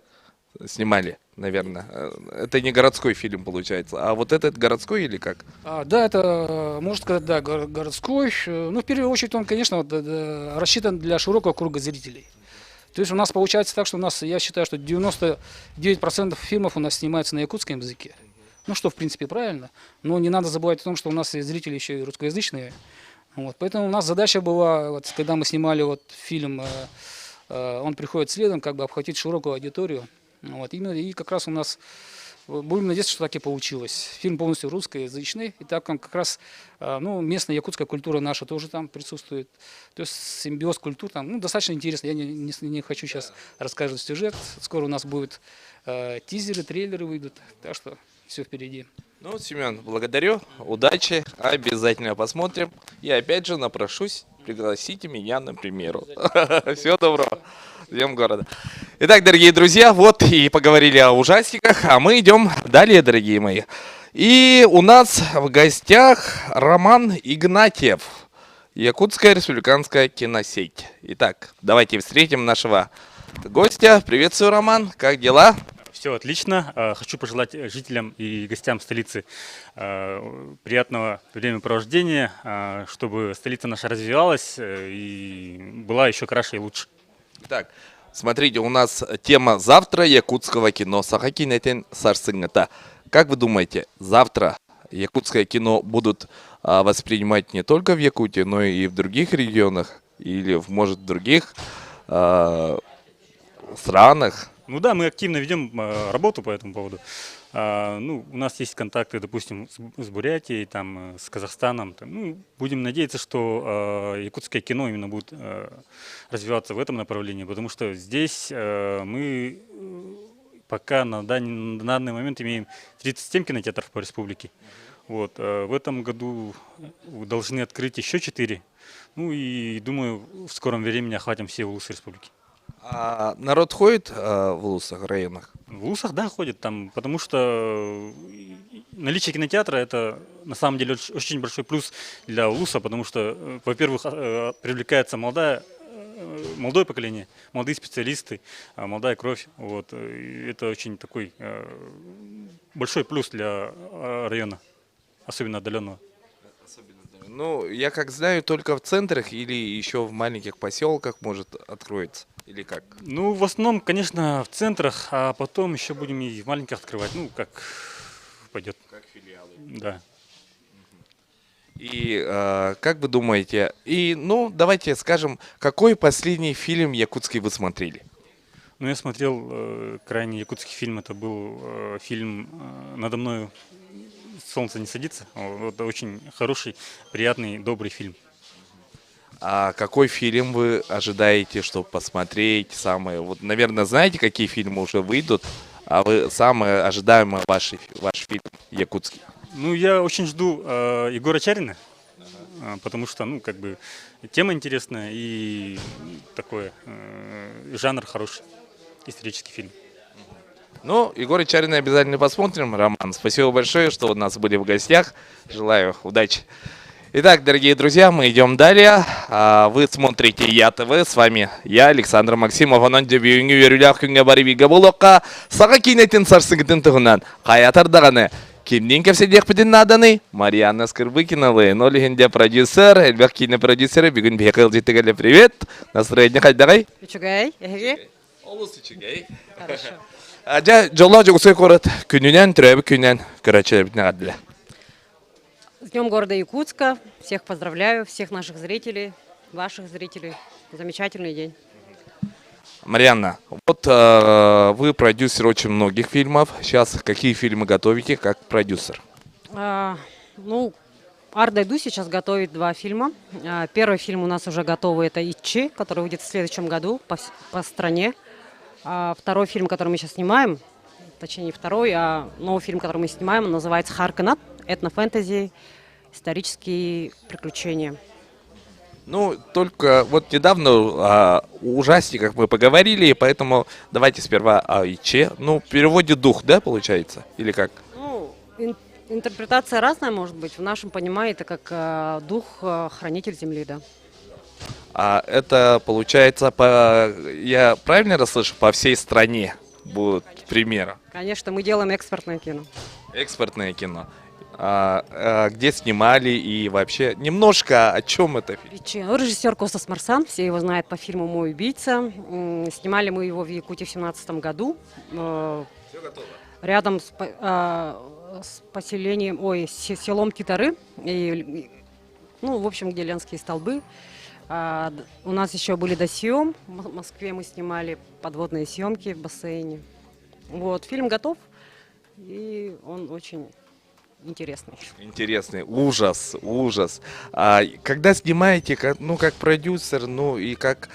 Speaker 1: Снимали, наверное. Это не городской фильм, получается. А вот этот городской или как?
Speaker 6: Да, это, можно сказать, да, городской. Ну, в первую очередь, он, конечно, рассчитан для широкого круга зрителей. То есть у нас получается так, что я считаю, что 99% фильмов у нас снимаются на якутском языке. Ну, что, в принципе, правильно. Но не надо забывать о том, что у нас есть зрители еще и русскоязычные. Вот. Поэтому у нас задача была, вот, когда мы снимали вот фильм «Он приходит следом», как бы обхватить широкую аудиторию. Вот. И как раз у нас, будем надеяться, что так и получилось. Фильм полностью русскоязычный, и так как раз местная якутская культура наша тоже там присутствует. То есть симбиоз культур там достаточно интересно. Я не хочу сейчас рассказывать сюжет. Скоро у нас будут тизеры, трейлеры выйдут, так что все впереди.
Speaker 1: Ну, Семен, благодарю, удачи, обязательно посмотрим. И опять же напрошусь, пригласите меня на премьеру. Всего доброго, ждем города. Итак, дорогие друзья, вот и поговорили о ужастиках, а мы идем далее, дорогие мои. И у нас в гостях Роман Игнатьев, Якутская республиканская киносеть. Итак, давайте встретим нашего гостя. Приветствую, Роман, как дела?
Speaker 7: Все отлично. Хочу пожелать жителям и гостям столицы приятного времяпровождения, чтобы столица наша развивалась и была еще краше и лучше.
Speaker 1: Итак, смотрите, у нас тема завтра якутского кино. Сахакинетен сарсынгата. Как вы думаете, завтра якутское кино будут воспринимать не только в Якутии, но и в других регионах или, может, в других странах?
Speaker 7: Ну да, мы активно ведем работу по этому поводу. У нас есть контакты, допустим, с Бурятией, там, с Казахстаном. Будем надеяться, что якутское кино именно будет развиваться в этом направлении, потому что здесь мы пока на данный момент имеем 37 кинотеатров по республике. Вот, в этом году должны открыть еще 4. Ну и думаю, в скором времени охватим все улусы республики.
Speaker 1: А народ ходит в улусах, районах?
Speaker 7: В улусах, да, ходит там, потому что наличие кинотеатра это на самом деле очень большой плюс для улуса, потому что, во-первых, привлекается молодое поколение, молодые специалисты, молодая кровь. Вот. И это очень такой большой плюс для района, особенно отдаленного.
Speaker 1: Ну, я как знаю, только в центрах или еще в маленьких поселках может откроется, или как?
Speaker 7: Ну, в основном, конечно, в центрах, а потом еще будем и в маленьких открывать, ну, как пойдет.
Speaker 1: Как филиалы.
Speaker 7: Да.
Speaker 1: И как вы думаете, давайте скажем, какой последний фильм якутский вы смотрели?
Speaker 7: Ну, я смотрел крайний якутский фильм, это был фильм «Надо мною солнце не садится». Это очень хороший, приятный, добрый фильм.
Speaker 1: А какой фильм вы ожидаете, чтобы посмотреть? Вот, наверное, знаете, какие фильмы уже выйдут, а вы самый ожидаемый ваш фильм якутский?
Speaker 7: Ну, я очень жду Егора Чарина, потому что, тема интересная и такой жанр хороший, исторический фильм.
Speaker 1: Ну, Егора Чарина обязательно посмотрим. Роман, спасибо большое, что у нас были в гостях. Желаю удачи. Итак, дорогие друзья, мы идем далее. Вы смотрите ЯТВ. С вами я, Александр Максимов. Онон дебюңі верулях күнге барибиге болуққа. Саға кейнетін сарсыңғытын тұғынан. Қаятардағаны. Кемден кепседек бідін наданы. Марьяна Скырбыкиналы. Нолигінде продюсер. Әлбәқ кейні продюсері. Бүгін бекіл жетігілі привет. Настроение қайдағай?
Speaker 8: Үчігай,
Speaker 1: Олыс үчігай. Хорошо. Жолла жоғысы қорыт. Күнінен, түрәбі күнінен. Көрәтшілер бітіне қадылы.
Speaker 8: С Днем города Якутска. Всех поздравляю, всех наших зрителей, ваших зрителей. Замечательный день.
Speaker 1: Марьяна, вот вы продюсер очень многих фильмов. Сейчас какие фильмы готовите как продюсер?
Speaker 8: Ардайду сейчас готовит 2 фильма. Первый фильм у нас уже готовый, это «Ичи», который выйдет в следующем году по стране. А второй фильм, который мы сейчас снимаем, точнее не второй, а новый фильм, который мы снимаем, он называется «Харканат», этнофэнтези, исторические приключения.
Speaker 1: Ну, только вот недавно о ужастиках мы поговорили, поэтому давайте сперва о Иче. Ну, в переводе дух, да, получается? Или как?
Speaker 8: Ну, интерпретация разная может быть. В нашем понимании это как дух, хранитель земли, да.
Speaker 1: А это получается, я правильно расслышал, по всей стране будут примеры?
Speaker 8: Конечно, мы делаем экспортное кино.
Speaker 1: Экспортное кино. Где снимали и вообще немножко о чем это фильм?
Speaker 8: «Ичи». Ну, режиссер Костас Марсан, все его знают по фильму «Мой убийца». Снимали мы его в Якутии в 2017 году.
Speaker 1: Все готово.
Speaker 8: Рядом с поселением, селом Китары. Ну, в общем, где Ленские столбы. У нас еще были досъем. В Москве мы снимали подводные съемки в бассейне. Вот, фильм готов, и он очень интересный.
Speaker 1: Интересный, ужас, ужас. Когда снимаете, как продюсер, ну и как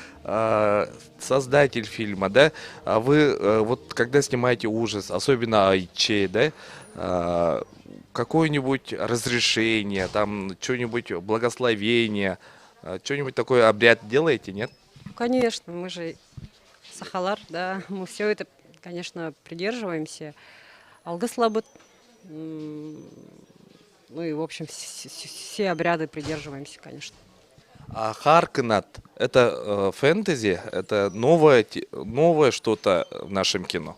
Speaker 1: создатель фильма, да, вы вот когда снимаете ужас, особенно Айче, да, какое-нибудь разрешение, там что-нибудь благословение, что-нибудь такой обряд делаете, нет?
Speaker 8: Конечно, мы же Сахалар, да, мы все это, конечно, придерживаемся. Алгыслабыт, ну и, в общем, все обряды придерживаемся, конечно.
Speaker 1: А Харканат — это фэнтези, это новое что-то в нашем кино.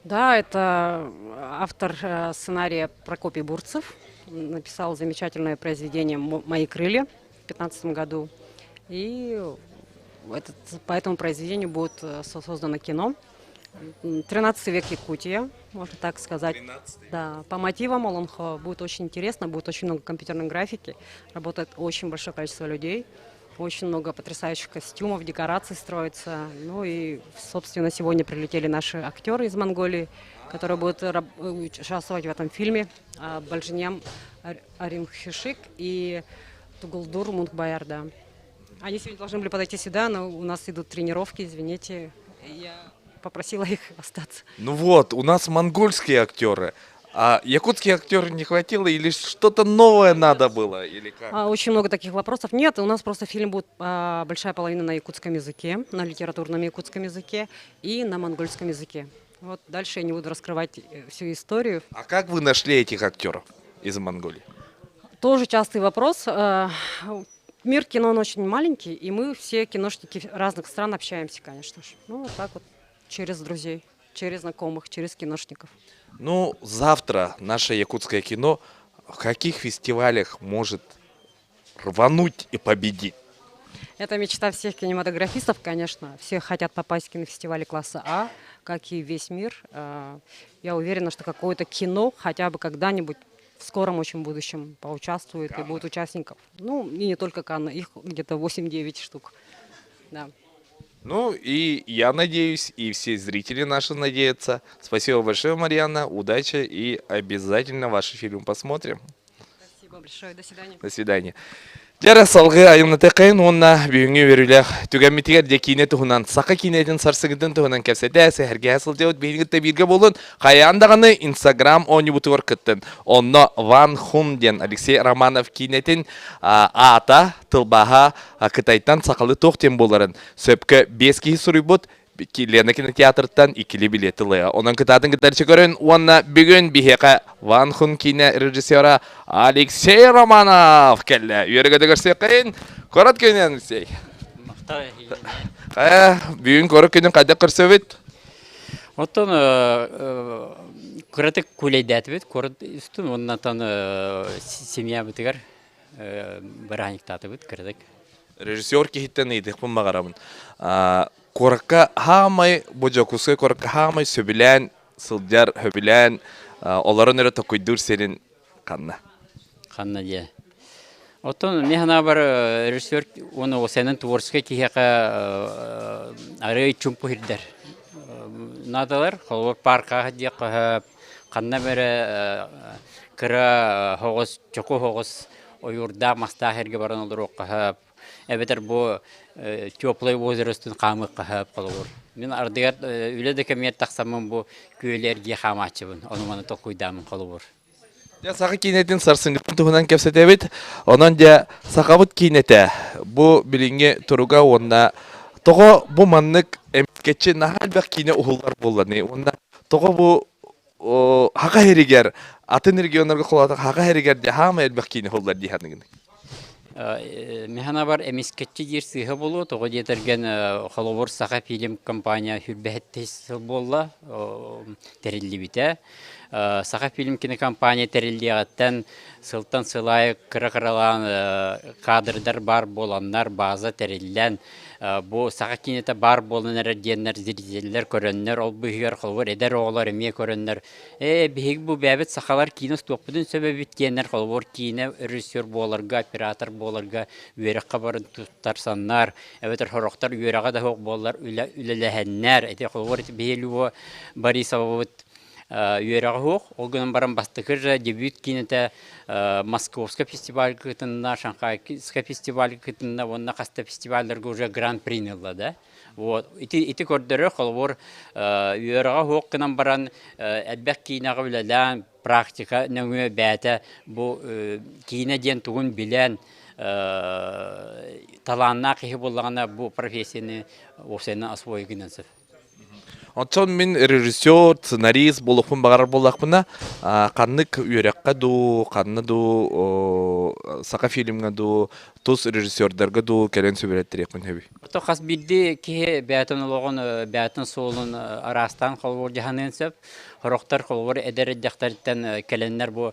Speaker 8: Да, это автор сценария Прокопий Бурцев. Написал замечательное произведение «Мои крылья» в 2015 году. И по этому произведению будет создано кино. 13 век Якутия, можно так сказать.
Speaker 1: 13-й.
Speaker 8: Да, по мотивам Олонхо будет очень интересно, будет очень много компьютерной графики, работает очень большое количество людей, очень много потрясающих костюмов, декораций строится. Ну и, собственно, сегодня прилетели наши актеры из Монголии, которые будут участвовать в этом фильме. Бальжиньям Аримхишик и Тугулдур Мунхбаяр, да. Они сегодня должны были подойти сюда, но у нас идут тренировки, извините. Я попросила их остаться.
Speaker 1: Ну вот, у нас монгольские актеры, а якутские актеры не хватило или что-то новое надо было, или как?
Speaker 8: Очень много таких вопросов. Нет, у нас просто фильм будет большая половина на якутском языке, на литературном якутском языке и на монгольском языке. Вот дальше я не буду раскрывать всю историю.
Speaker 1: А как вы нашли этих актеров из Монголии?
Speaker 8: Тоже частый вопрос. Мир кино, он очень маленький, и мы все киношники разных стран общаемся, конечно же. Ну, вот так вот, через друзей, через знакомых, через киношников.
Speaker 1: Ну, завтра наше якутское кино в каких фестивалях может рвануть и победить?
Speaker 8: Это мечта всех кинематографистов, конечно. Все хотят попасть в кинофестивали класса А, как и весь мир. Я уверена, что какое-то кино хотя бы когда-нибудь в скором очень будущем поучаствует и будет участников. Ну, и не только Канна, их где-то 8-9 штук. Да.
Speaker 1: Ну, и я надеюсь, и все зрители наши надеются. Спасибо большое, Марьяна, удачи, и обязательно ваши фильмы посмотрим.
Speaker 8: Спасибо большое, до свидания.
Speaker 1: До свидания. Жара салгы айымнаты қайын онна бүйіңе верілі түгәмметігер де кейіне тұхынан сақы кейнетін сарсығыдың тұхынан кәпсәді әсәрге әсіл деуд бейінгітті бірге болын қаяндағыны Инстаграм оны бұтығыр күттін. Онна Ван Хунден Алексей Романов кейнетін ата тылбаға кытайттан сақалы тоқтен боларын. Сөпкі 5 кейі сұрый бұд Лена кинотеатртан икили билеты лыга. Онан кытатын кытарчы көрін, онна бүгін бихеқа Ван Хун кино режиссера Алексей Романов келі. Үйерігі дөгірсе қайын, көрат көнен Алексей. Бүгін көрік көнен қайда көрсе өт?
Speaker 9: Оттон көрәтік көлейдәті бет, көріт үстін, оннатан семья бітігер бірәніктаты бет, көрәтік.
Speaker 1: Режиссер кейттен едік бұл мағарамын. Коракка хамай, боджакусқа коракка хамай сөбілән, сылдяр хөбілән, оларын өрі тоқойдур серін қанна.
Speaker 9: Қанна де. Оттон механа бар режиссер, оны осенің творческий кейеқа ары чумпу хирдер. Надалар, холвар парқа дек қанна бәрі кіра хоғыз, чоқу хоғыз ойурда мастахерге баран олар оққахап. Эбетер бу теплый возрастын қамы қахап қалуыр. Мен ардығар үледі кәмет тақсамын бу көйлерге қамачыбын. Оны маны тоқуйдамын қалуыр.
Speaker 1: Я сақы кейнетін сарсыңғын тұғынан кәпсетебет, онан де сақабыт кейнеті бұ білінге тұруға онна тоғы бұ маннық әмкетші нағал бәк кейне ұғылар боланы. Онна тоғы бұ хақа херігер, атын регионарға қолатық хақа херігер де хама әлбәк кейне ұғылар дейханығын.
Speaker 9: Механа бар эмискетчи жер сыйы болу, тоғы детерген холовор сақа фильм компания хүрбәхеттес болла, тәрелі біте. Сақа фильм кинокомпания тәрелі ағаттан сылтан сылай қыры-қырылан кадрдар бар боланнар база тәрелілен. Бу сақа кинета бар боланар деннер, зирзелер көріннер, ол бұйыр қолвар, әдер оғылар әме көріннер. Бейік бұ бәбіт сақалар кинос тоқпыдың сөбәбіт деннер қолвар кине режиссер боларга, оператор боларга, үйерек қабарын тұттарсаннар, әветер хорықтар үйереға да хоқ болар, үлеләхәннер, әте қолвар бейлуі Борисовыт үйереға хоқ, ол күнін баран бастықыр дебют кинета Московска фестиваль кытынна, Шанхайска фестиваль кытынна, онна қаста фестивальдерге уже гран-при нылла, да? Вот. Ити көрдері қолвар үйереға хоқ күнін баран әлбәк кейінағы білелән, практика, нөңі бәті, бұл кейіне ден тұғын білен, таланна қиғы болғана бұл профессияны осыны освой гінінсіп.
Speaker 1: Ончон мен режиссер, сценарист болықпын бағар болақпына қаннық үйерекқа ду, қанны ду, сақа фильмға ду, тұз режиссердерға ду кәлен сөбіреттірекпін өбі.
Speaker 9: Тоқас білді ке бәтін олығын, бәтін солын арастан қолуыр жағанын сөп, Хорохтар қолуыр әдер әддіқтарыттан кәленнер бұл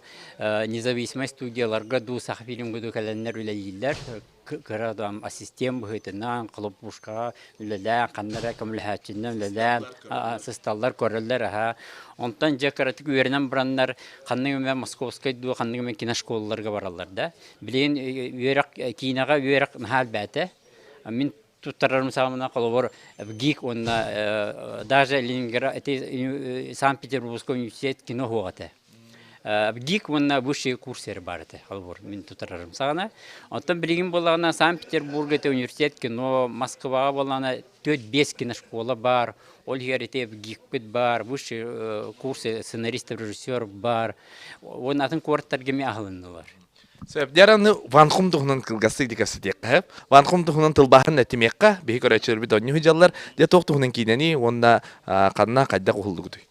Speaker 9: независимый студияларға ду сақа фильмға ду кәленнер үләйілдер. Кырадам ассистент бұғытынан, қылып бұшқа үләлән, қаннара көмілхәтчінен үләлән, сысталар көрілдер. Онтан жа қаратық үйерінен бұраннар қаннығымен Московскай ду, қаннығымен киношколаларға баралар. Білейін кейінаға үйерік нәхәл бәті. Мен туттарарым сағымына қолуыр гик, онна даже Санкт-Петербургский университет кино хоғаты. Гик онна высшие курсері барыты, қолуыр, мен туттарарым сағына. Онтан білеген болағына Санкт-Петербургте университет кино, Москваға болағына 4-5 киношкола бар, ол егерете гикпет бар, высшие курсы сценаристов, режиссер бар. Он атын куарттаргеме ағылындылар.
Speaker 1: Сөбдераны ванхум тұғынан қылғасы декасы деққа. Ванхум тұғынан тылбағын әтімеққа, бейі көрәчілер біт оны хүжалар, де тоқ тұғынан кейдені, онда қанна қайда құлды күді.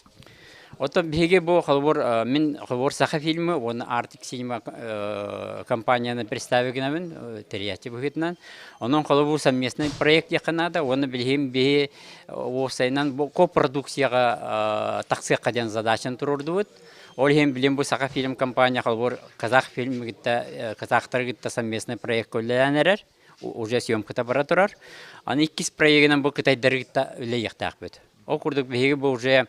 Speaker 9: Ота беге бұл қалбор, мен қалбор сақа фильмі, оны Артик Синема компанияны представигінамын, терияти бұғытынан. Оның қалбор совместный проект яқынады, оны білгем бейі осайынан копродукцияға тақсы қаден задачын тұрырды өт. Ол хем білем бұл сақа фильм компания қалбор қазақ фильмі гітті, қазақтар гітті совместный проект көлеләнерер, уже съемкіта бара тұрар. Аны 2 проектінен бұл кітайдар гітті үлі еқтақ бөт. Ол күрдік бейгі бұл уже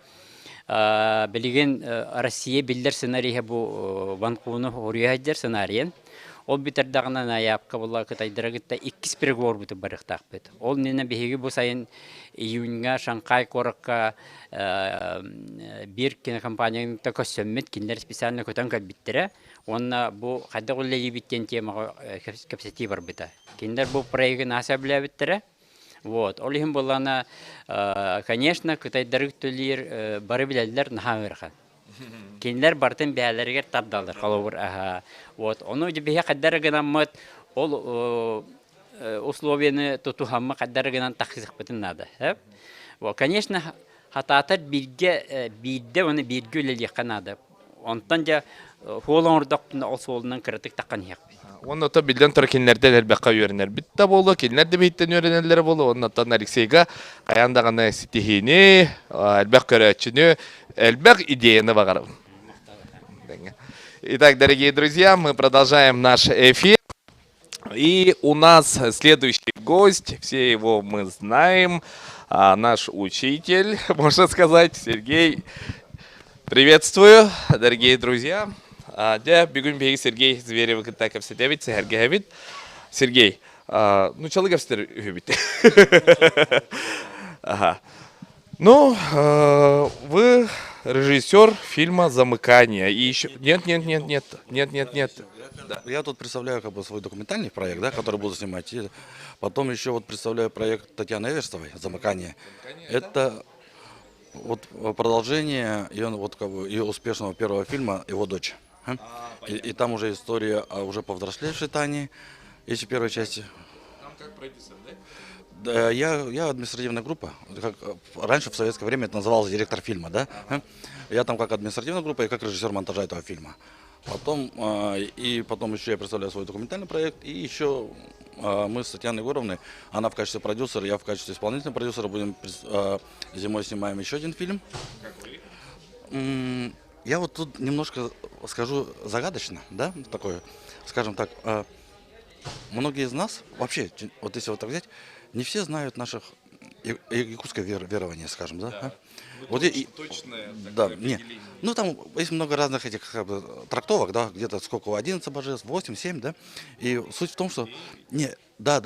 Speaker 9: білген Россия білдер сценарийі бұл Ванкуны орияйдер сценарийен. Ол битердағынан аяпқа бұла кытайдыра гітті 2 переговор бұты барықтақ бөт. Ол нені бейгі бұл сайын июньға Шанхай қорыққа bir кинокомпанияның көсөммет кинлер специально көтөн кәлбиттері. Онна бұл қайда ғылләйі біттен темаға көпсети бар біта. Кинлер бұл проекін аса білә біттері. Вот. Ол ехім болғана, конечно, кытайдары төлер бары біләлілер наға өрхан. Кинлер бартын бәләргер тардалыр қалауыр. Вот. Оны бейе қайдары гынаммат, ол условияны тұтухамма қайдары гынан тақсызық бітін нады. Конечно, хататар бирде оны бирге өлелі қанады. Онтан жа холан ұрдақтың ол солынан кірітік таққан еқ.
Speaker 1: Оны ота білден тұр кенлерден әлбәққа үйерінер бітті болу, кенлерді бейттен үйерінерлері болу. Оны оттан Алексейға қаяндағаны сетихini, әлбәқ көрәтшіні, әлбәқ идеяны бағарым. Итак, дорогие друзья, мы продолжаем наш эфир. И у нас следующий гость, все его мы знаем, наш учитель, можно сказать, Сергей. Приветствую, дорогие друзья. Бүгін бейгі Сергей Зверев кітаков сетевит, Сергей. Ну, чалыгов сетер үбит. Ну, вы режиссер фильма «Замыкание». И еще... Нет.
Speaker 10: Я тут представляю как бы свой документальный проект, да, который буду снимать. И потом еще вот представляю проект Татьяны Эверстовой «Замыкание». Это вот продолжение вот как бы ее успешного первого фильма «Его дочь». И там уже история о уже повзрослевшей Тане, если первой части.
Speaker 1: Там как продюсер, да?
Speaker 10: Да, я административная группа. Как раньше в советское время это называлось директор фильма, да? Я там как административная группа и как режиссер монтажа этого фильма. Потом еще я представляю свой документальный проект, и еще мы с Татьяной Егоровной, она в качестве продюсера, я в качестве исполнительного продюсера будем зимой снимаем еще один фильм. Я вот тут немножко скажу загадочно, да, такое, скажем так, многие из нас, вообще, вот если вот так взять, не все знают наших якутское верование, скажем, да? Вот
Speaker 1: Точное
Speaker 10: да,
Speaker 1: такое
Speaker 10: не.
Speaker 1: определение.
Speaker 10: Ну там есть много разных этих как бы, трактовок, да, где-то сколько, 11 божеств, 8, 7, да. И суть в том, что да,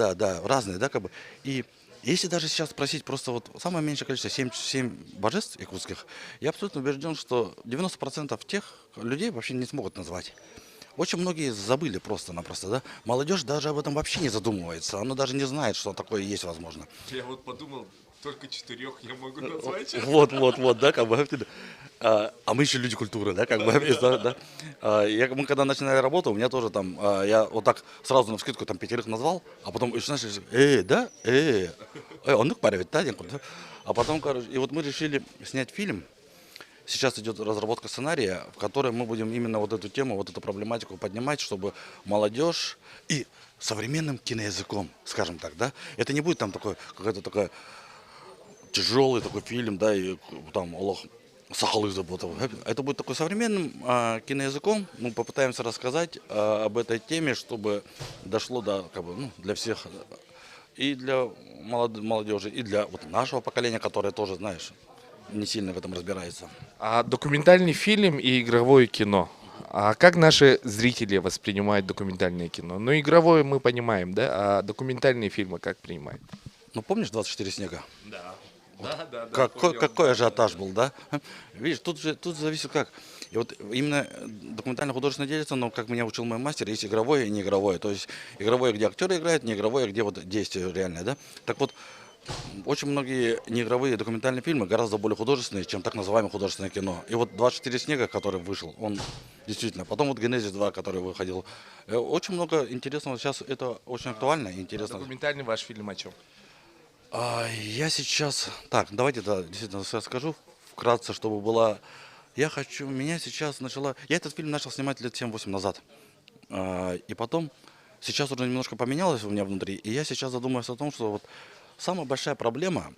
Speaker 10: разные, да, как бы. И если даже сейчас спросить просто вот самое меньшее количество, 7 божеств якутских, я абсолютно убежден, что 90% тех людей вообще не смогут назвать. Очень многие забыли просто-напросто, да. Молодежь даже об этом вообще не задумывается, она даже не знает, что такое есть возможно.
Speaker 1: Я вот подумал, только 4 я могу назвать.
Speaker 10: Вот, да, как бы. А мы еще люди культуры, да, как бы, да. Мы когда начинали работу, у меня тоже там, я вот так сразу навскидку там 5 назвал, а потом еще начали, да, он их парит, да, а потом, короче, и вот мы решили снять фильм. Сейчас идет разработка сценария, в которой мы будем именно вот эту тему, вот эту проблематику поднимать, чтобы молодежь и современным киноязыком, скажем так, да, это не будет там такой, какой-то такой тяжелый такой фильм, да, и там Аллах Сахалы заботал. Это будет такой современным киноязыком. Мы попытаемся рассказать об этой теме, чтобы дошло до, как бы, ну, для всех, и для молодежи, и для вот нашего поколения, которое тоже, знаешь, не сильно в этом разбирается.
Speaker 1: А документальный фильм и игровое кино. А как наши зрители воспринимают документальное кино? Ну, игровое мы понимаем, да? А документальные фильмы как принимают?
Speaker 10: Ну, помнишь «24 снега»?
Speaker 1: Да.
Speaker 10: Какой ажиотаж был, да? Видишь, тут зависит как. И вот именно документально-художественное делится, но, как меня учил мой мастер, есть игровое и неигровое. То есть игровое, где актеры играют, неигровое, где вот действие реальное, да? Так вот, очень многие неигровые документальные фильмы гораздо более художественные, чем так называемое художественное кино. И вот «24 снега», который вышел, он действительно. Потом вот «Генезис 2», который выходил. Очень много интересного. Сейчас это очень актуально и интересно.
Speaker 1: Документальный ваш фильм о чем?
Speaker 10: Я сейчас... Так, давайте, да, действительно скажу вкратце, чтобы было... Меня сейчас начала... Я этот фильм начал снимать лет 7-8 назад. И потом, сейчас уже немножко поменялось у меня внутри. И я сейчас задумываюсь о том, что вот самая большая проблема,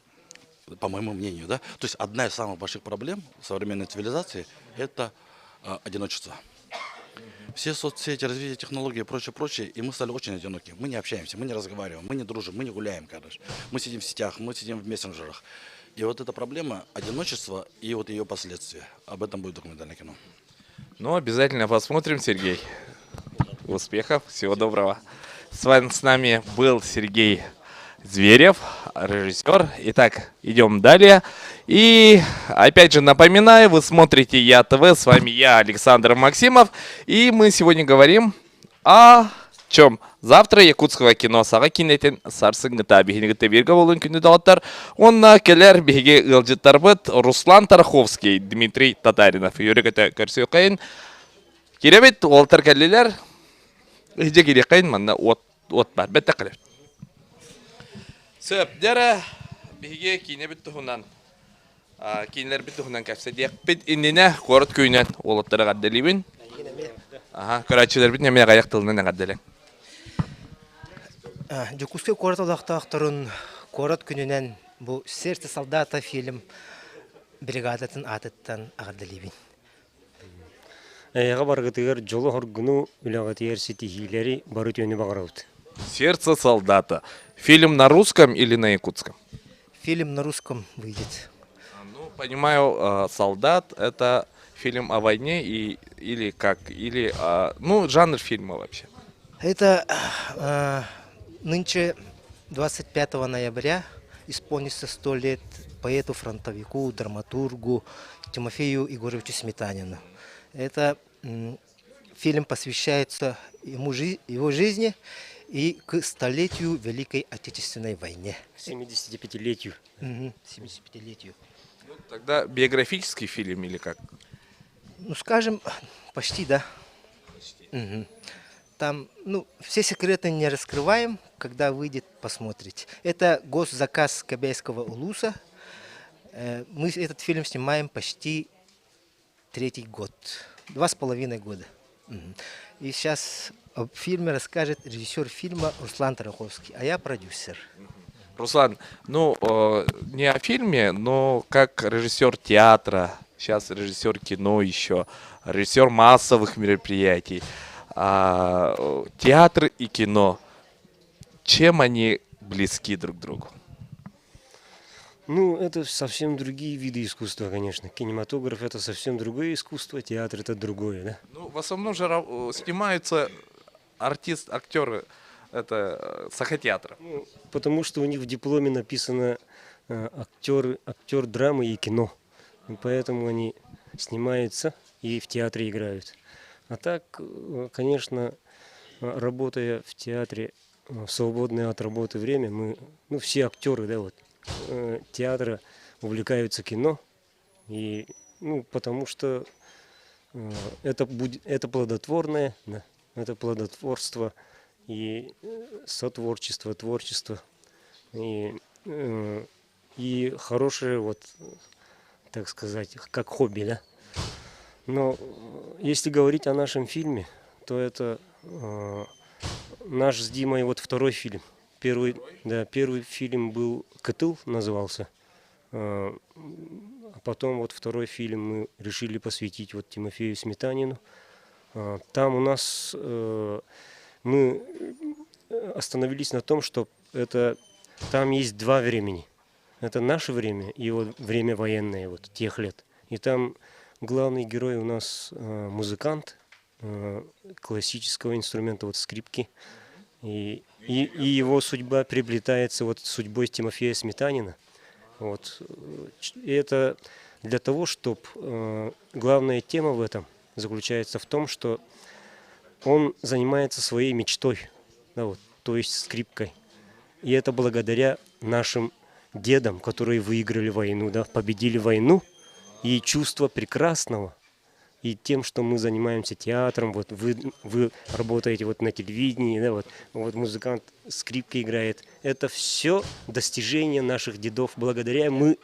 Speaker 10: по моему мнению, да, то есть одна из самых больших проблем современной цивилизации – это одиночество. Все соцсети, развитие технологий и прочее, и мы стали очень одиноки. Мы не общаемся, мы не разговариваем, мы не дружим, мы не гуляем, короче. Мы сидим в сетях, мы сидим в мессенджерах. И вот эта проблема одиночества и вот ее последствия. Об этом будет документальное кино.
Speaker 1: Ну, обязательно посмотрим, Сергей. Успехов, всего доброго. С нами был Сергей Зверев, режиссер. Итак, идем далее. И опять же напоминаю, вы смотрите Я ТВ, с вами я, Александр Максимов. И мы сегодня говорим о чем? Завтра якутского кино сага кинетен сарсынгыта бихинигыта бирга болун күнү дагаттар. Онна келер биге ылжыттарбыт Руслан Тарховский, Дмитрий Татаринов. Юрегете көрсө кайын. Керебет олтар келлелер. Иже керек кайын манда от бар. Бетте келер. Сөптері біге кейіне бітті хүнан. Кейінлер бітті хүнан кәпсе дейік біт индіне қорыт күйінен олыттары қадделейбін. Көрәтшілер біт неме қаяқ тылынан қадделен.
Speaker 11: Жукуске корот олақтақтырын корот күнінен бұл «Сердце солдата» фильм бригадатын атыттан ағадделейбін.
Speaker 12: Эйға барғытығыр жолы хоргыну үлағытығыр сетихилері бары түйені бағыраут.
Speaker 1: «Сердце солдата». Фильм на русском или на якутском?
Speaker 11: Фильм на русском выйдет.
Speaker 1: Ну, понимаю, «Солдат» — это фильм о войне или как? Или, ну, жанр фильма вообще.
Speaker 11: Это нынче 25 ноября исполнится 100 лет поэту-фронтовику, драматургу Тимофею Егоровичу Сметанину. Это фильм посвящается его жизни и к столетию Великой Отечественной войне.
Speaker 12: 75-летию.
Speaker 11: 75-летию.
Speaker 1: Тогда биографический фильм или как?
Speaker 11: Ну, скажем, почти, да. Там, ну, все секреты не раскрываем, когда выйдет, посмотрите. Это госзаказ Кобяйского улуса. Мы этот фильм снимаем почти 3-й год, 2,5 года. И сейчас о фильме расскажет режиссер фильма Руслан Тараховский, а я продюсер.
Speaker 1: Руслан, ну, не о фильме, но как режиссер театра, сейчас режиссер кино еще, режиссер массовых мероприятий. Театр и кино, чем они близки друг к другу?
Speaker 12: Ну, это совсем другие виды искусства, конечно. Кинематограф — это совсем другое искусство, театр — это другое, да?
Speaker 1: Ну, в основном же снимаются актеры, это сахотеатра.
Speaker 12: Ну, потому что у них в дипломе написано актер драмы и кино. И поэтому они снимаются и в театре играют. А так, конечно, работая в театре в свободное от работы время, мы, ну, все актеры, да, вот, театра увлекаются кино, и, ну, потому что это плодотворное, да, это плодотворство и сотворчество, творчество, и хорошее, вот, так сказать, как хобби, да. Но если говорить о нашем фильме, то это наш с Димой вот второй фильм. Первый фильм был «Кытыл» назывался. А потом вот второй фильм мы решили посвятить вот Тимофею Сметанину. Там у нас мы остановились на том, что там есть два времени. Это наше время и вот время военное, вот тех лет. И там главный герой у нас музыкант классического инструмента, вот скрипки. И его судьба приплетается вот с судьбой Тимофея Сметанина. Вот. И это для того, чтобы главная тема в этом заключается в том, что он занимается своей мечтой, да, вот, то есть скрипкой. И это благодаря нашим дедам, которые выиграли войну, да, победили войну, и чувство прекрасного. И тем, что мы занимаемся театром, вот вы работаете вот на телевидении, да, вот музыкант скрипки играет. Это все достижения наших дедов. Благодаря им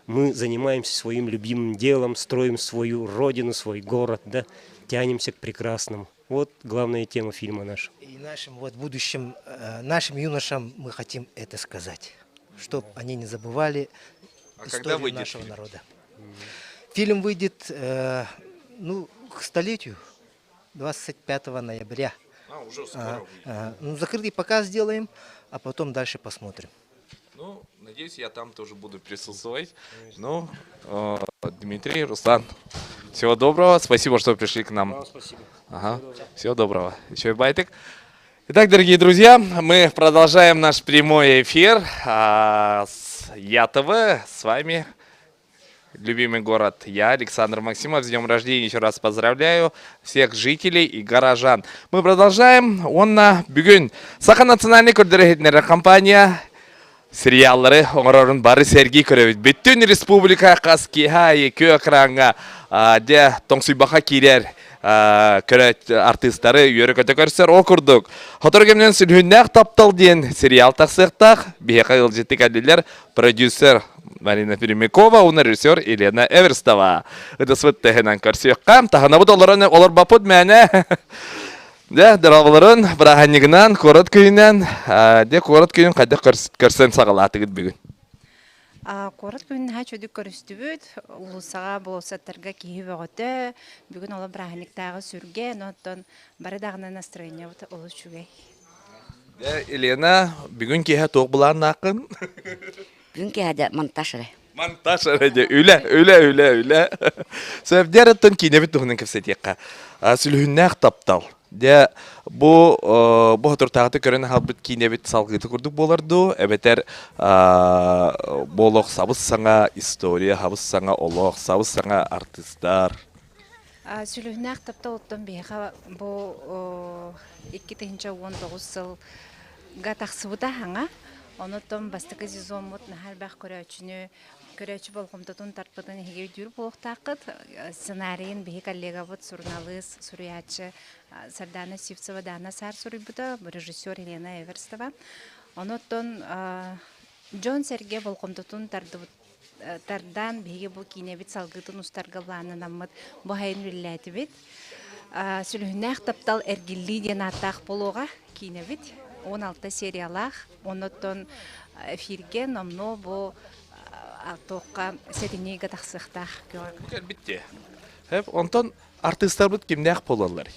Speaker 12: мы занимаемся своим любимым делом, строим свою родину, свой город, да, тянемся к прекрасному. Вот главная тема фильма наша.
Speaker 11: И нашим вот будущим, нашим юношам мы хотим это сказать, чтобы они не забывали историю нашего народа. Фильм выйдет, ну, к столетию, 25 ноября.
Speaker 1: Уже скоро выйдет.
Speaker 11: Ну, закрытый показ сделаем, а потом дальше посмотрим.
Speaker 1: Ну, надеюсь, я там тоже буду присутствовать. Ну, Дмитрий, Руслан, всего доброго. Спасибо, что пришли к нам.
Speaker 12: Спасибо.
Speaker 1: Ага, всего доброго. Еще и байтик. Итак, дорогие друзья, мы продолжаем наш прямой эфир с ЯТВ. С вами любимый город. Я, Александр Максимов. С днем рождения еще раз поздравляю всех жителей и горожан. Мы продолжаем. Онна бүгін Саха национальный көрдірігетнері компания сериаллары оңырорын бары сәргей көрөбіт. Бүттін республика қаскиха екі экранға де тоңсуйбақа кейлер көрөт артисттары үйері көті көрсер окурдук. Хоторгемнен сүлхүннәк таптал ден сериал тақсықтақ. Бейқа ғылжетті кәділер продюсер Марина Перемякова, уна режиссер Елена Эверстова. Это свыт тәхінен көрсеққам. Тағына бұд олар бапыд мәне. Да, дырабыларын бірағанегінен, корот күйінен, де корот күйін қайда көрсен сағалатығыд бүгін.
Speaker 13: Корот күйін ха чөдік көрісті бүд, ұлысаға болсаттарға кейі бөғіті, бүгін олар бірағанектағы сүрге, ноттон бары дағына настроение олы чүгей.
Speaker 1: Елена, бүгін кейі тоқ бұларын ақын?
Speaker 14: Бүгін кейі монтаж әрі.
Speaker 1: Монтаж әрі, үлі. Сөбдер әттін кейіне біт тұғының көпсетеққа. Сүлхүннәқ таптал. Де бу хатуртагы көрөн халбыт кинебит салгыты курдук боларду. Эбетер болок сабыз саңа история, хабыз саңа олох, сабыз саңа артисттар.
Speaker 13: Сүлүхнәк тапта оттон бейха бу 2019 жыл гатаксыбыта хаңа. Онотон бастыкы сезонмут нахар бах көрөчү болгомдотун тарпытын хеге дүр болуктакыт. Сценарийин бихи коллега вот журналист, суриячы Сардана Сивцева Дана Сар сурибута, режиссер Елена Эверстова. Онотон Джон Серге болгомдотун тардан беге бу кинебит салгытын устаргаланы наммыт бу хайын вилләти бит. Сүлүхнәк таптал эргилли ден атак болуга кинебит. 16 сериялах, онотон эфирге намно бу тоққа сетинеге тақсықтақ көріп.
Speaker 1: Битте. Онтон артисттар бут кимнәк болалар?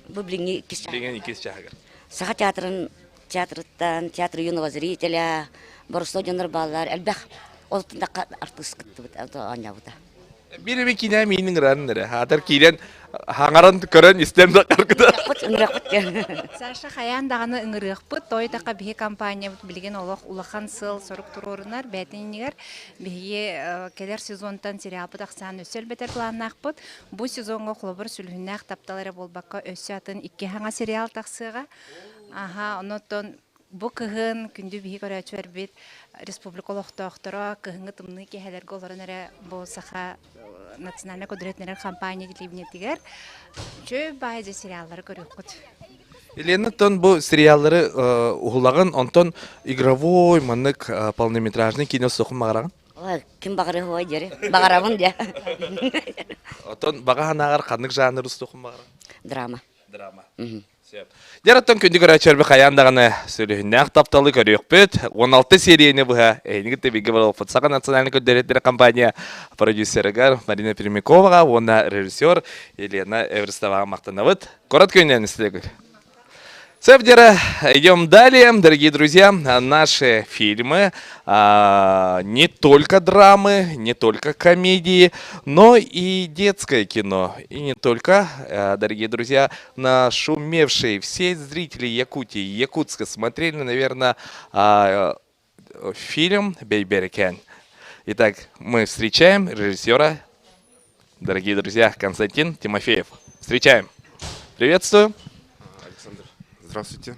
Speaker 14: Бу билинги кис.
Speaker 1: Билинги икис чагыр.
Speaker 14: Саха театрдан, театр юного зрителя, борсо жонор баллар, элбах олтында артист кытты бит, anya бута.
Speaker 1: Биреби кинә минең раннары. Хатыр кирен хаңаран көрөн истемдә каркыда.
Speaker 13: Саша хаян даганы ыңырык той така бие компания билген олох улахан сыл сорок турорунар бәтиннигер бие келер сезонтан сериал бутаксан өсөл бетер планнак бут. Бу сезонга клубыр сүлүннәк тапталары болбакка өсөтөн 2 хаңа сериал таксыга. Онотон бу кыгын күндү бие көрөчөр бит республикалык доктора кыгыңы тымны кехелер голорунара бу саха национальный кодретнер компания телевидениетигер чөй байзы сериаллар көрөкөт.
Speaker 1: Елена тон бу сериаллары угулаган онтон игровой манык полнометражный кино сокмагыраган.
Speaker 14: Ой, ким багыры хой дере. Багарабын де.
Speaker 1: Отон багаганагар кандык жанры сокмагыраган.
Speaker 14: Драма.
Speaker 1: Драма. Жараттан күндү көрөчөрбү каяндаганы сөйлөгүннәк тапталы көрөкпөт. 16 серияны буга эйнигите биге болуп Саха национальный кодереттер компания продюсерга Марина Пермякова, она режиссер Елена Эверстова мактанабыт. Коротко үнен истелегүл. Севдера, идем далее, дорогие друзья. Наши фильмы не только драмы, не только комедии, но и детское кино. И не только, дорогие друзья, нашумевшие все зрители Якутии, Якутска смотрели, наверное, фильм «Бейберикен». Итак, мы встречаем режиссера, дорогие друзья, Константин Тимофеев. Встречаем. Приветствую.
Speaker 15: Здравствуйте.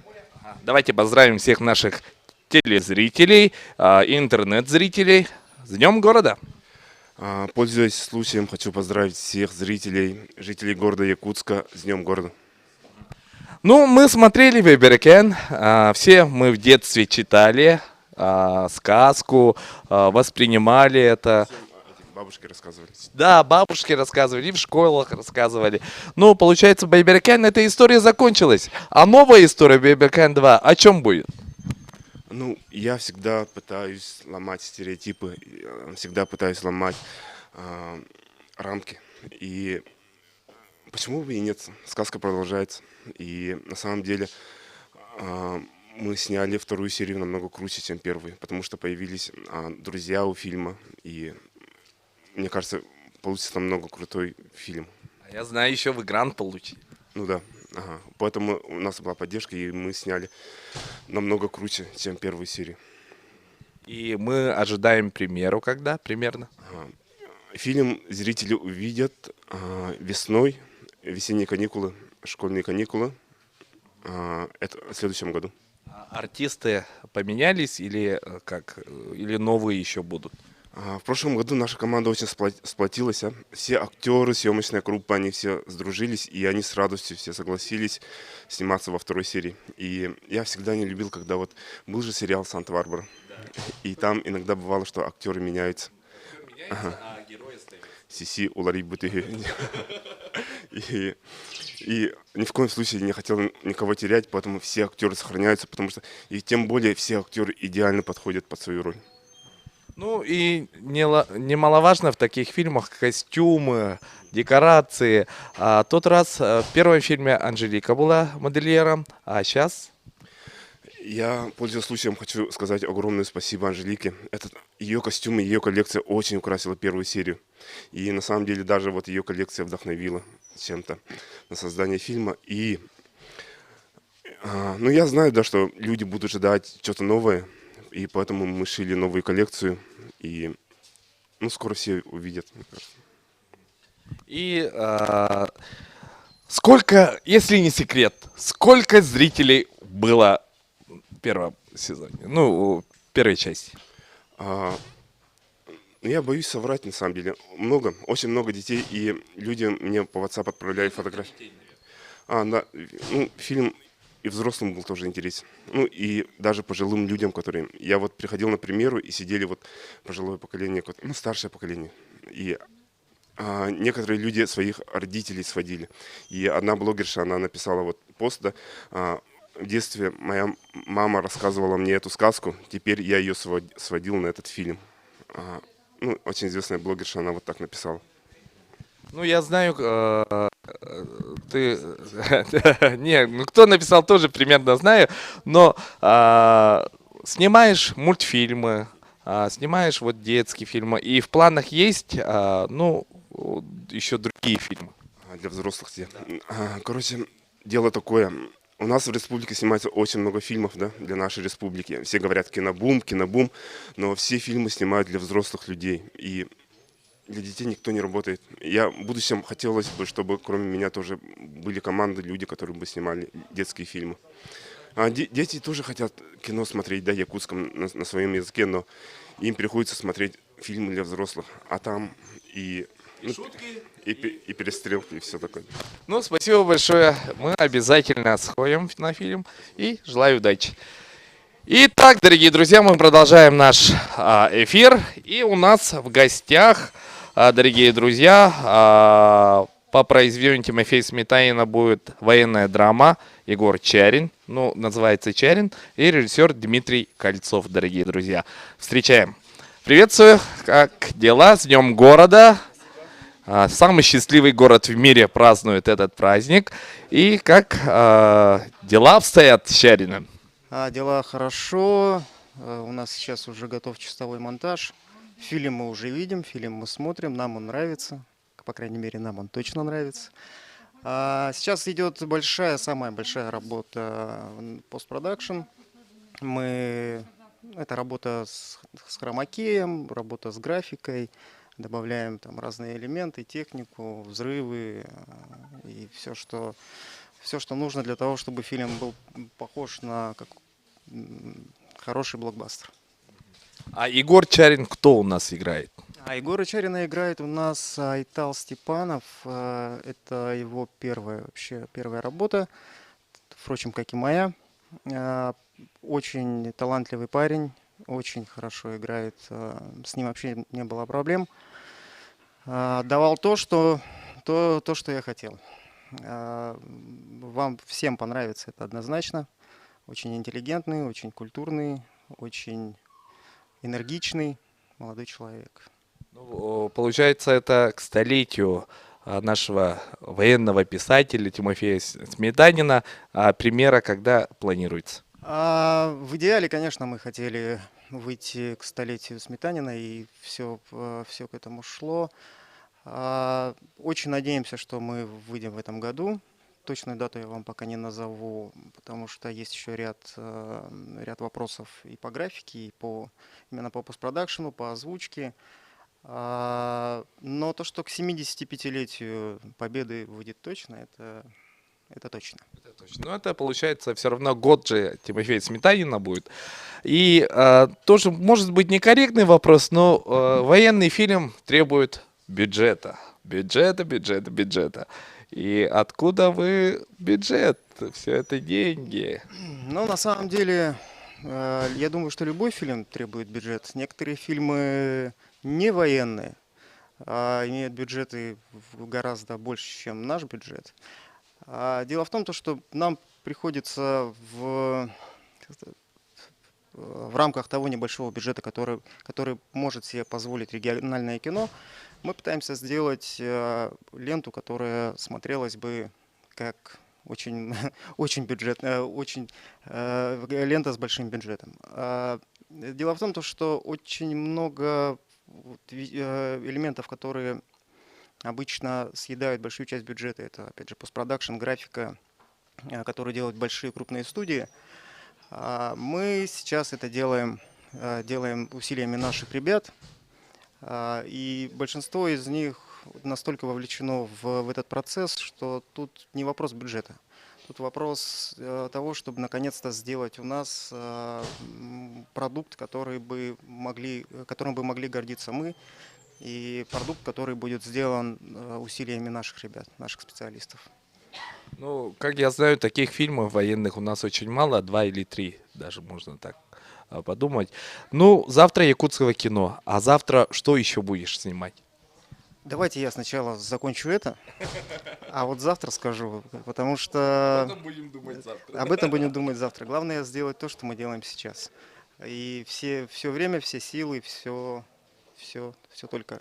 Speaker 1: Давайте поздравим всех наших телезрителей, интернет-зрителей с Днем города.
Speaker 15: Пользуясь случаем, хочу поздравить всех зрителей, жителей города Якутска с Днем города.
Speaker 1: Ну, мы смотрели «Бейберикен», все мы в детстве читали сказку, воспринимали это.
Speaker 15: Бабушки рассказывали.
Speaker 1: Да, бабушки рассказывали, и в школах рассказывали. Ну, получается, «Бейберикен» эта история закончилась. А новая история «Бейберикен 2» о чем будет?
Speaker 15: Ну, я всегда пытаюсь ломать стереотипы, всегда пытаюсь ломать рамки. И почему бы и нет? Сказка продолжается. И на самом деле мы сняли вторую серию намного круче, чем первую, потому что появились друзья у фильма, и мне кажется, получится намного крутой фильм.
Speaker 1: Я знаю, еще вы грант получили.
Speaker 15: Ну да, поэтому у нас была поддержка, и мы сняли намного круче, чем первую серию.
Speaker 1: И мы ожидаем премьеру когда примерно?
Speaker 15: Фильм зрители увидят весной, весенние каникулы, школьные каникулы, это в следующем году.
Speaker 1: Артисты поменялись или как? Или новые еще будут?
Speaker 15: В прошлом году наша команда очень сплотилась. Все актеры, съемочная группа, они все сдружились, и они с радостью все согласились сниматься во второй серии. И я всегда не любил, когда вот был же сериал «Санта-Барбара», и там иногда бывало, что актеры меняются.
Speaker 1: А герои остаются.
Speaker 15: Сиси, улари бутыги. И ни в коем случае не хотел никого терять, поэтому все актеры сохраняются, потому что и тем более все актеры идеально подходят под свою роль.
Speaker 1: Ну и немаловажно в таких фильмах костюмы, декорации. Тот раз в первом фильме Анжелика была модельером, а сейчас...
Speaker 15: Я, пользуясь случаем, хочу сказать огромное спасибо Анжелике. Ее костюмы, ее коллекция очень украсила первую серию. И на самом деле даже вот ее коллекция вдохновила чем-то на создание фильма. И Ну, я знаю, да, что люди будут ждать что-то новое, и поэтому мы шили новую коллекцию, и, ну, скоро все увидят, мне кажется.
Speaker 1: И сколько, если не секрет, сколько зрителей было в первом сезоне, ну, в первой части?
Speaker 15: Ну, я боюсь соврать, на самом деле. Много, очень много детей, и люди мне по WhatsApp отправляют фотографии. Да, ну, фильм и взрослым был тоже интересен. Ну, и даже пожилым людям, которые... Я вот приходил на премьеру, и сидели вот пожилое поколение, ну, старшее поколение. И некоторые люди своих родителей сводили. И одна блогерша, она написала вот пост, да, в детстве моя мама рассказывала мне эту сказку, теперь я ее сводил на этот фильм. Ну, очень известная блогерша, она вот так написала.
Speaker 1: Ну, я знаю, ты... Не, ну кто написал, тоже примерно знаю, но снимаешь мультфильмы, снимаешь вот детские фильмы, и в планах есть, ну, еще другие фильмы.
Speaker 15: Для взрослых. Короче, дело такое. У нас в республике снимается очень много фильмов, да, для нашей республики. Все говорят кинобум, кинобум, но все фильмы снимают для взрослых людей. И для детей никто не работает. В будущем хотелось бы, чтобы кроме меня тоже были команды, люди, которые бы снимали детские фильмы. Дети тоже хотят кино смотреть, да, якутском на своем языке, но им приходится смотреть фильмы для взрослых. А там и шутки, и перестрелки, и все такое.
Speaker 1: Ну, спасибо большое. Мы обязательно сходим на фильм и желаю удачи. Итак, дорогие друзья, мы продолжаем наш эфир. И у нас в гостях, дорогие друзья, по произведению Тимофея Сметанина будет военная драма Егор Чарин, ну, называется Чарин, и режиссер Дмитрий Кольцов, дорогие друзья. Встречаем. Приветствую, как дела? С Днем города. Самый счастливый город в мире празднует этот праздник. И как дела обстоят с Чариным?
Speaker 16: Дела хорошо. У нас сейчас уже готов чистовой монтаж. Фильм мы уже видим, фильм мы смотрим, нам он нравится. По крайней мере, нам он точно нравится. Сейчас идет самая большая работа постпродакшн. Это работа с хромакеем, работа с графикой. Добавляем там разные элементы, технику, взрывы и все, что нужно для того, чтобы фильм был похож на хороший блокбастер.
Speaker 1: А Егор Чарин кто у нас играет?
Speaker 16: Егора Чарина играет у нас Айтал Степанов. Это его первая работа, впрочем, как и моя. Очень талантливый парень, очень хорошо играет. С ним вообще не было проблем. Давал то, что я хотел. Вам всем понравится это однозначно. Очень интеллигентный, очень культурный, очень энергичный молодой человек.
Speaker 1: Ну, получается, это к столетию нашего военного писателя Тимофея Сметанина. Премьера когда планируется?
Speaker 16: В идеале, конечно, мы хотели выйти к столетию Сметанина, и все к этому шло. Очень надеемся, что мы выйдем в этом году. Точную дату я вам пока не назову, потому что есть еще ряд вопросов и по графике, и именно по постпродакшену, по озвучке. Но то, что к 75-летию Победы выйдет точно, это точно.
Speaker 1: Ну, это получается все равно год же Тимофея Сметанина будет. И тоже, может быть, некорректный вопрос, но военный фильм требует бюджета. Бюджета. И откуда вы бюджет? Все это деньги.
Speaker 16: Ну, на самом деле, я думаю, что любой фильм требует бюджет. Некоторые фильмы не военные, имеют бюджеты гораздо больше, чем наш бюджет. Дело в том, что нам приходится в рамках того небольшого бюджета, который может себе позволить региональное кино, мы пытаемся сделать ленту, которая смотрелась бы как очень бюджетная, лента с большим бюджетом. Дело в том, что очень много элементов, которые обычно съедают большую часть бюджета. Это, опять же, постпродакшн, графика, которые делают большие крупные студии. Мы сейчас это делаем усилиями наших ребят. И большинство из них настолько вовлечено в этот процесс, что тут не вопрос бюджета. Тут вопрос того, чтобы наконец-то сделать у нас продукт, которым бы могли гордиться мы, и продукт, который будет сделан усилиями наших ребят, наших специалистов.
Speaker 1: Ну, как я знаю, таких фильмов военных у нас очень мало, 2 или 3, даже можно так подумать. Ну, завтра якутского кино, а завтра что еще будешь снимать?
Speaker 16: Давайте я сначала закончу это, а вот завтра скажу, потому что об этом будем думать завтра. Главное сделать то, что мы делаем сейчас. И все время, все силы, все только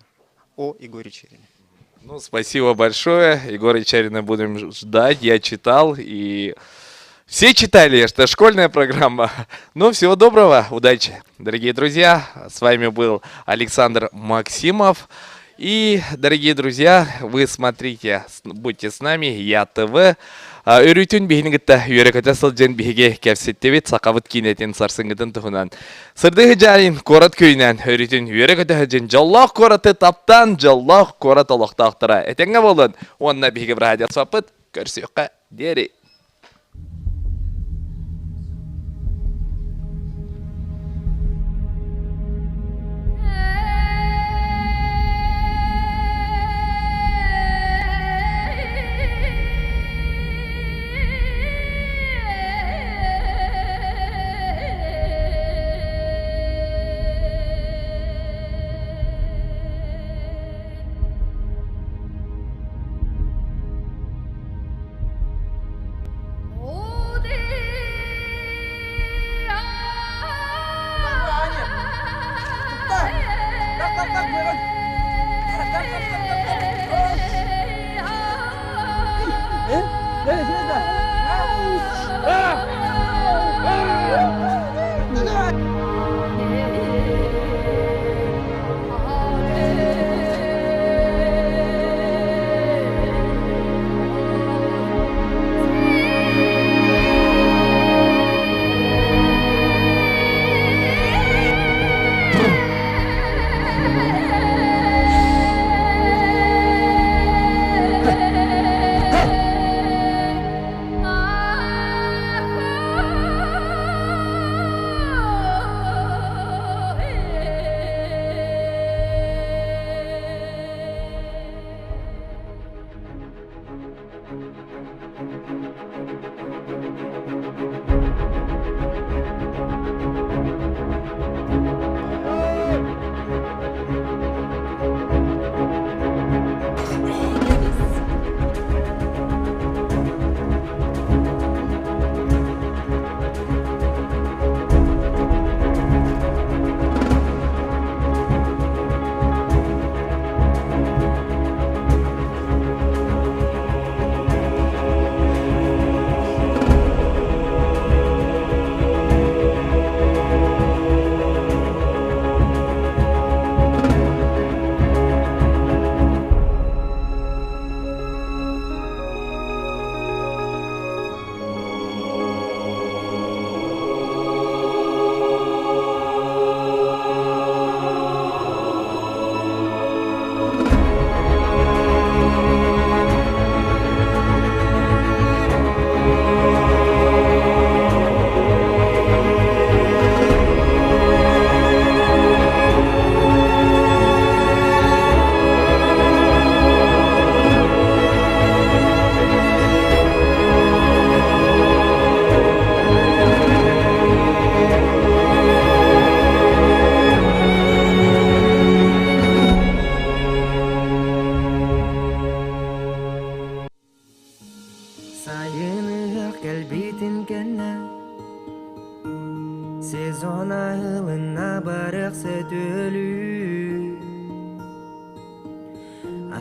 Speaker 16: о Егоре Черине.
Speaker 1: Ну, спасибо большое. Егора Чарина будем ждать. Я читал, и все читали, это школьная программа. Ну, всего доброго, удачи. Дорогие друзья, с вами был Александр Максимов. И, дорогие друзья, вы смотрите, будьте с нами, Я ТВ. Үрүтүн бихингитта үйрекөтө сылжен биһиге кепсеттебит сакабыт кинетин сарсыңгытын туһунан. Сырдыгы жайын корат көйнен үрүтүн үйрекөтө хажен жоллох кораты таптан жоллох корат олохтактыра. Этеңе болун, онна биһиге радио сапыт көрсөккө дери.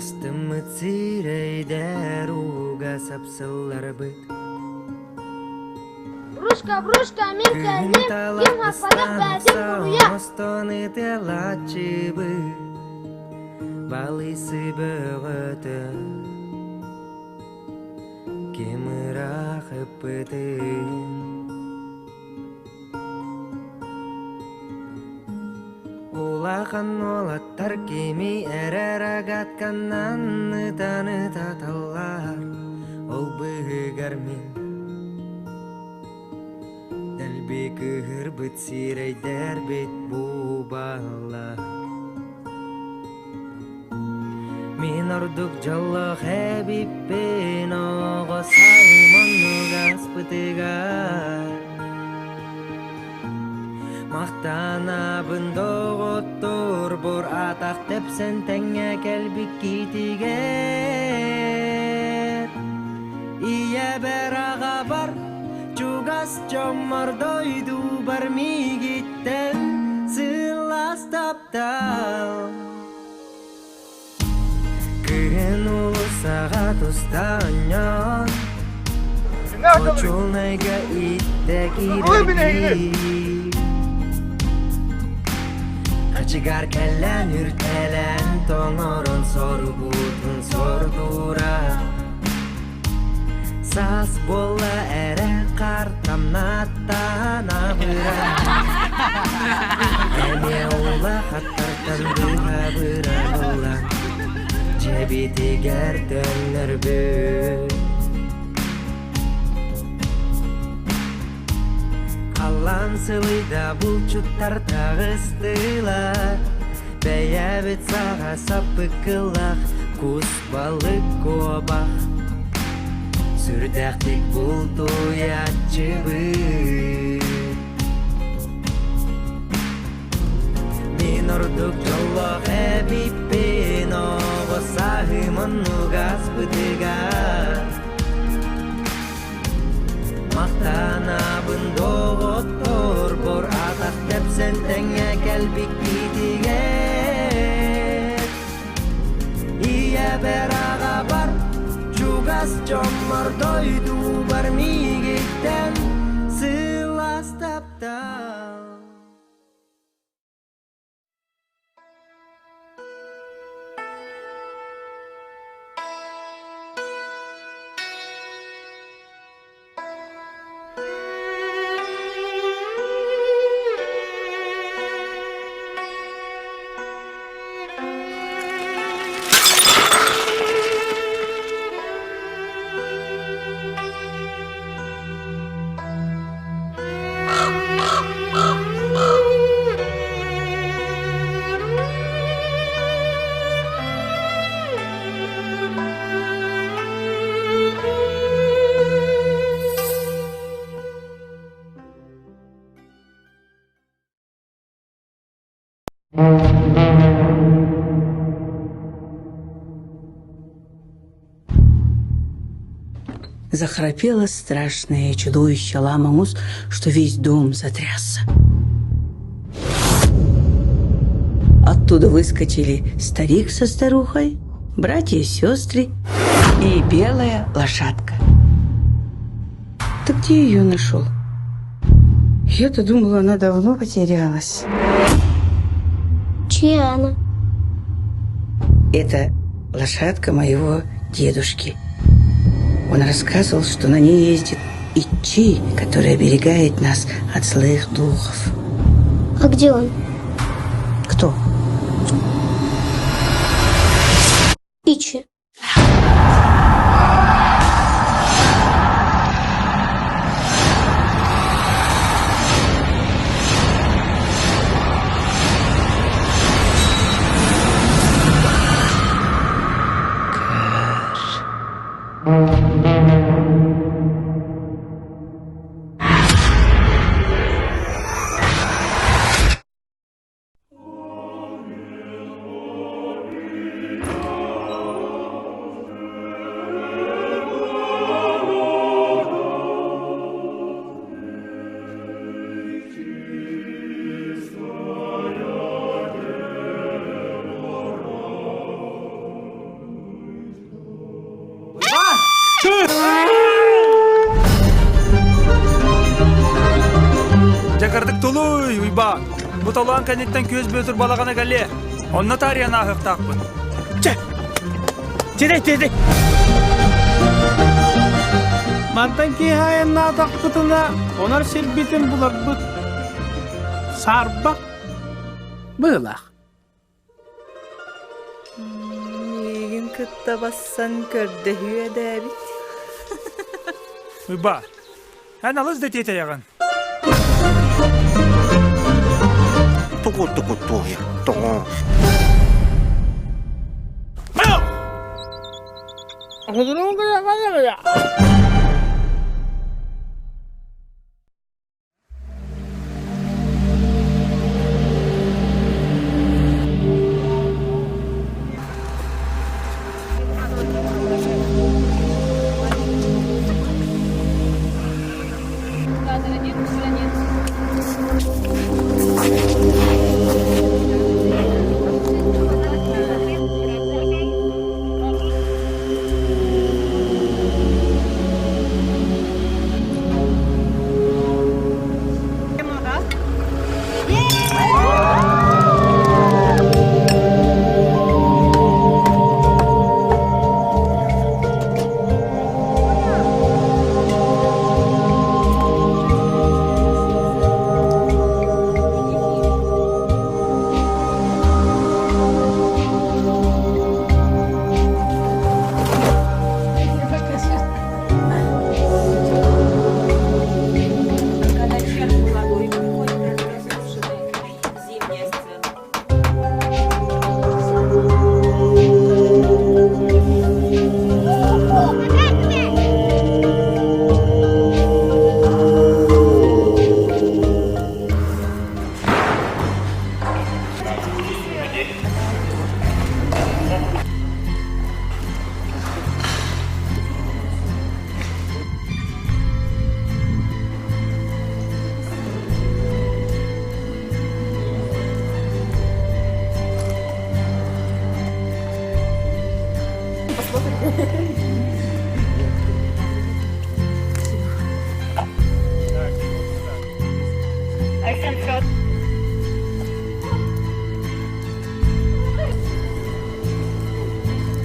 Speaker 17: Астымы цирейдер уга сапсылар быт.
Speaker 18: Брушка, мин кем хапалак бәдем буя.
Speaker 17: Остоны телачы быт, балысы бөгөтө. кемірах өппетін Улахан олаттар кеми әрәр агатқаннан Ытаны таталар ол бұғығар мен Дәлбе күгір бұт сирейдер бет бұ бала Мен ордук жолы хәбиппен оғы саймонуг аспытыгар Мақтанабын доғыттыр бұр атақ тепсен тәңе кәлбік кетігер Ие бәр аға бар, чугас чомар дойду бар мигиттен сыластаптал Кыын улы сағат ұстанян Очулнайга иттек ирәки Качыгар кәлән үртәлән Тоңорын сору бұтын сордура Сас бола әрі қартамнаттан абыра Әне ула хаттартан бұға бұра бола Жебетігер төнір бүл Қалан сылыда бұл чуттар тағыстылар Бәйәбет саға сапы қылақ Күс балық қобақ Сүрдәқтік бұл тоятчы бұл Мен ұрдық жолық әбіппен Оғы сағымын ұғас бұдығар Мақтанабын доғыттыр Бұр атақ тәпсен тәңе кәлбік кетігер Ие бәр аға бар Чугас чомар дойду бар мигиттен сыластаптал
Speaker 19: Захрапело страшное чудовище Ламамус, что весь дом затрясся. Оттуда выскочили старик со старухой, братья и сестры и белая лошадка. Ты где ее нашел? Я-то думала, она давно потерялась.
Speaker 18: Чья она?
Speaker 19: Это лошадка моего дедушки. Он рассказывал, что на ней ездит Ичи, который оберегает нас от злых духов.
Speaker 18: А где он?
Speaker 19: Кто?
Speaker 18: Ичи.
Speaker 20: Жакардык толуй, уйба. Буталуан кәнеттен көз бөтір балағана кәле. Онна тарияна ақықтақпын. Че! Тедек! Мантан кихайын натақ бұтына, онар селбетін бұлар бұт. Сарбақ бұлақ.
Speaker 21: Егін күтті бассан көрді хүйе дәбіт.
Speaker 20: Уйба, ән алыз да тете яған.
Speaker 11: Туку-туку-туку, туку.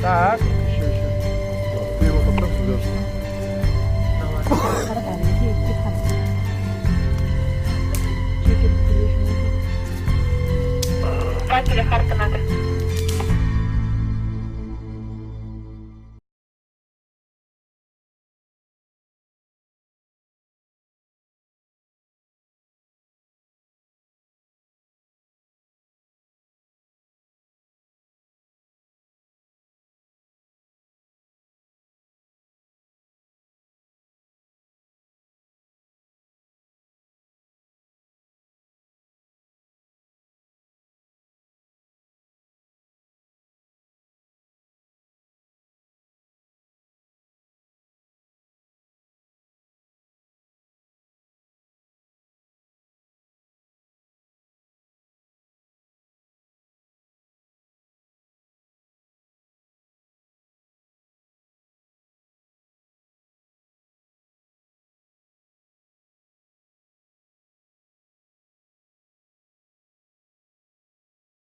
Speaker 20: Так. Еще. Ты его поправь сюда.
Speaker 21: Пателя Харканата.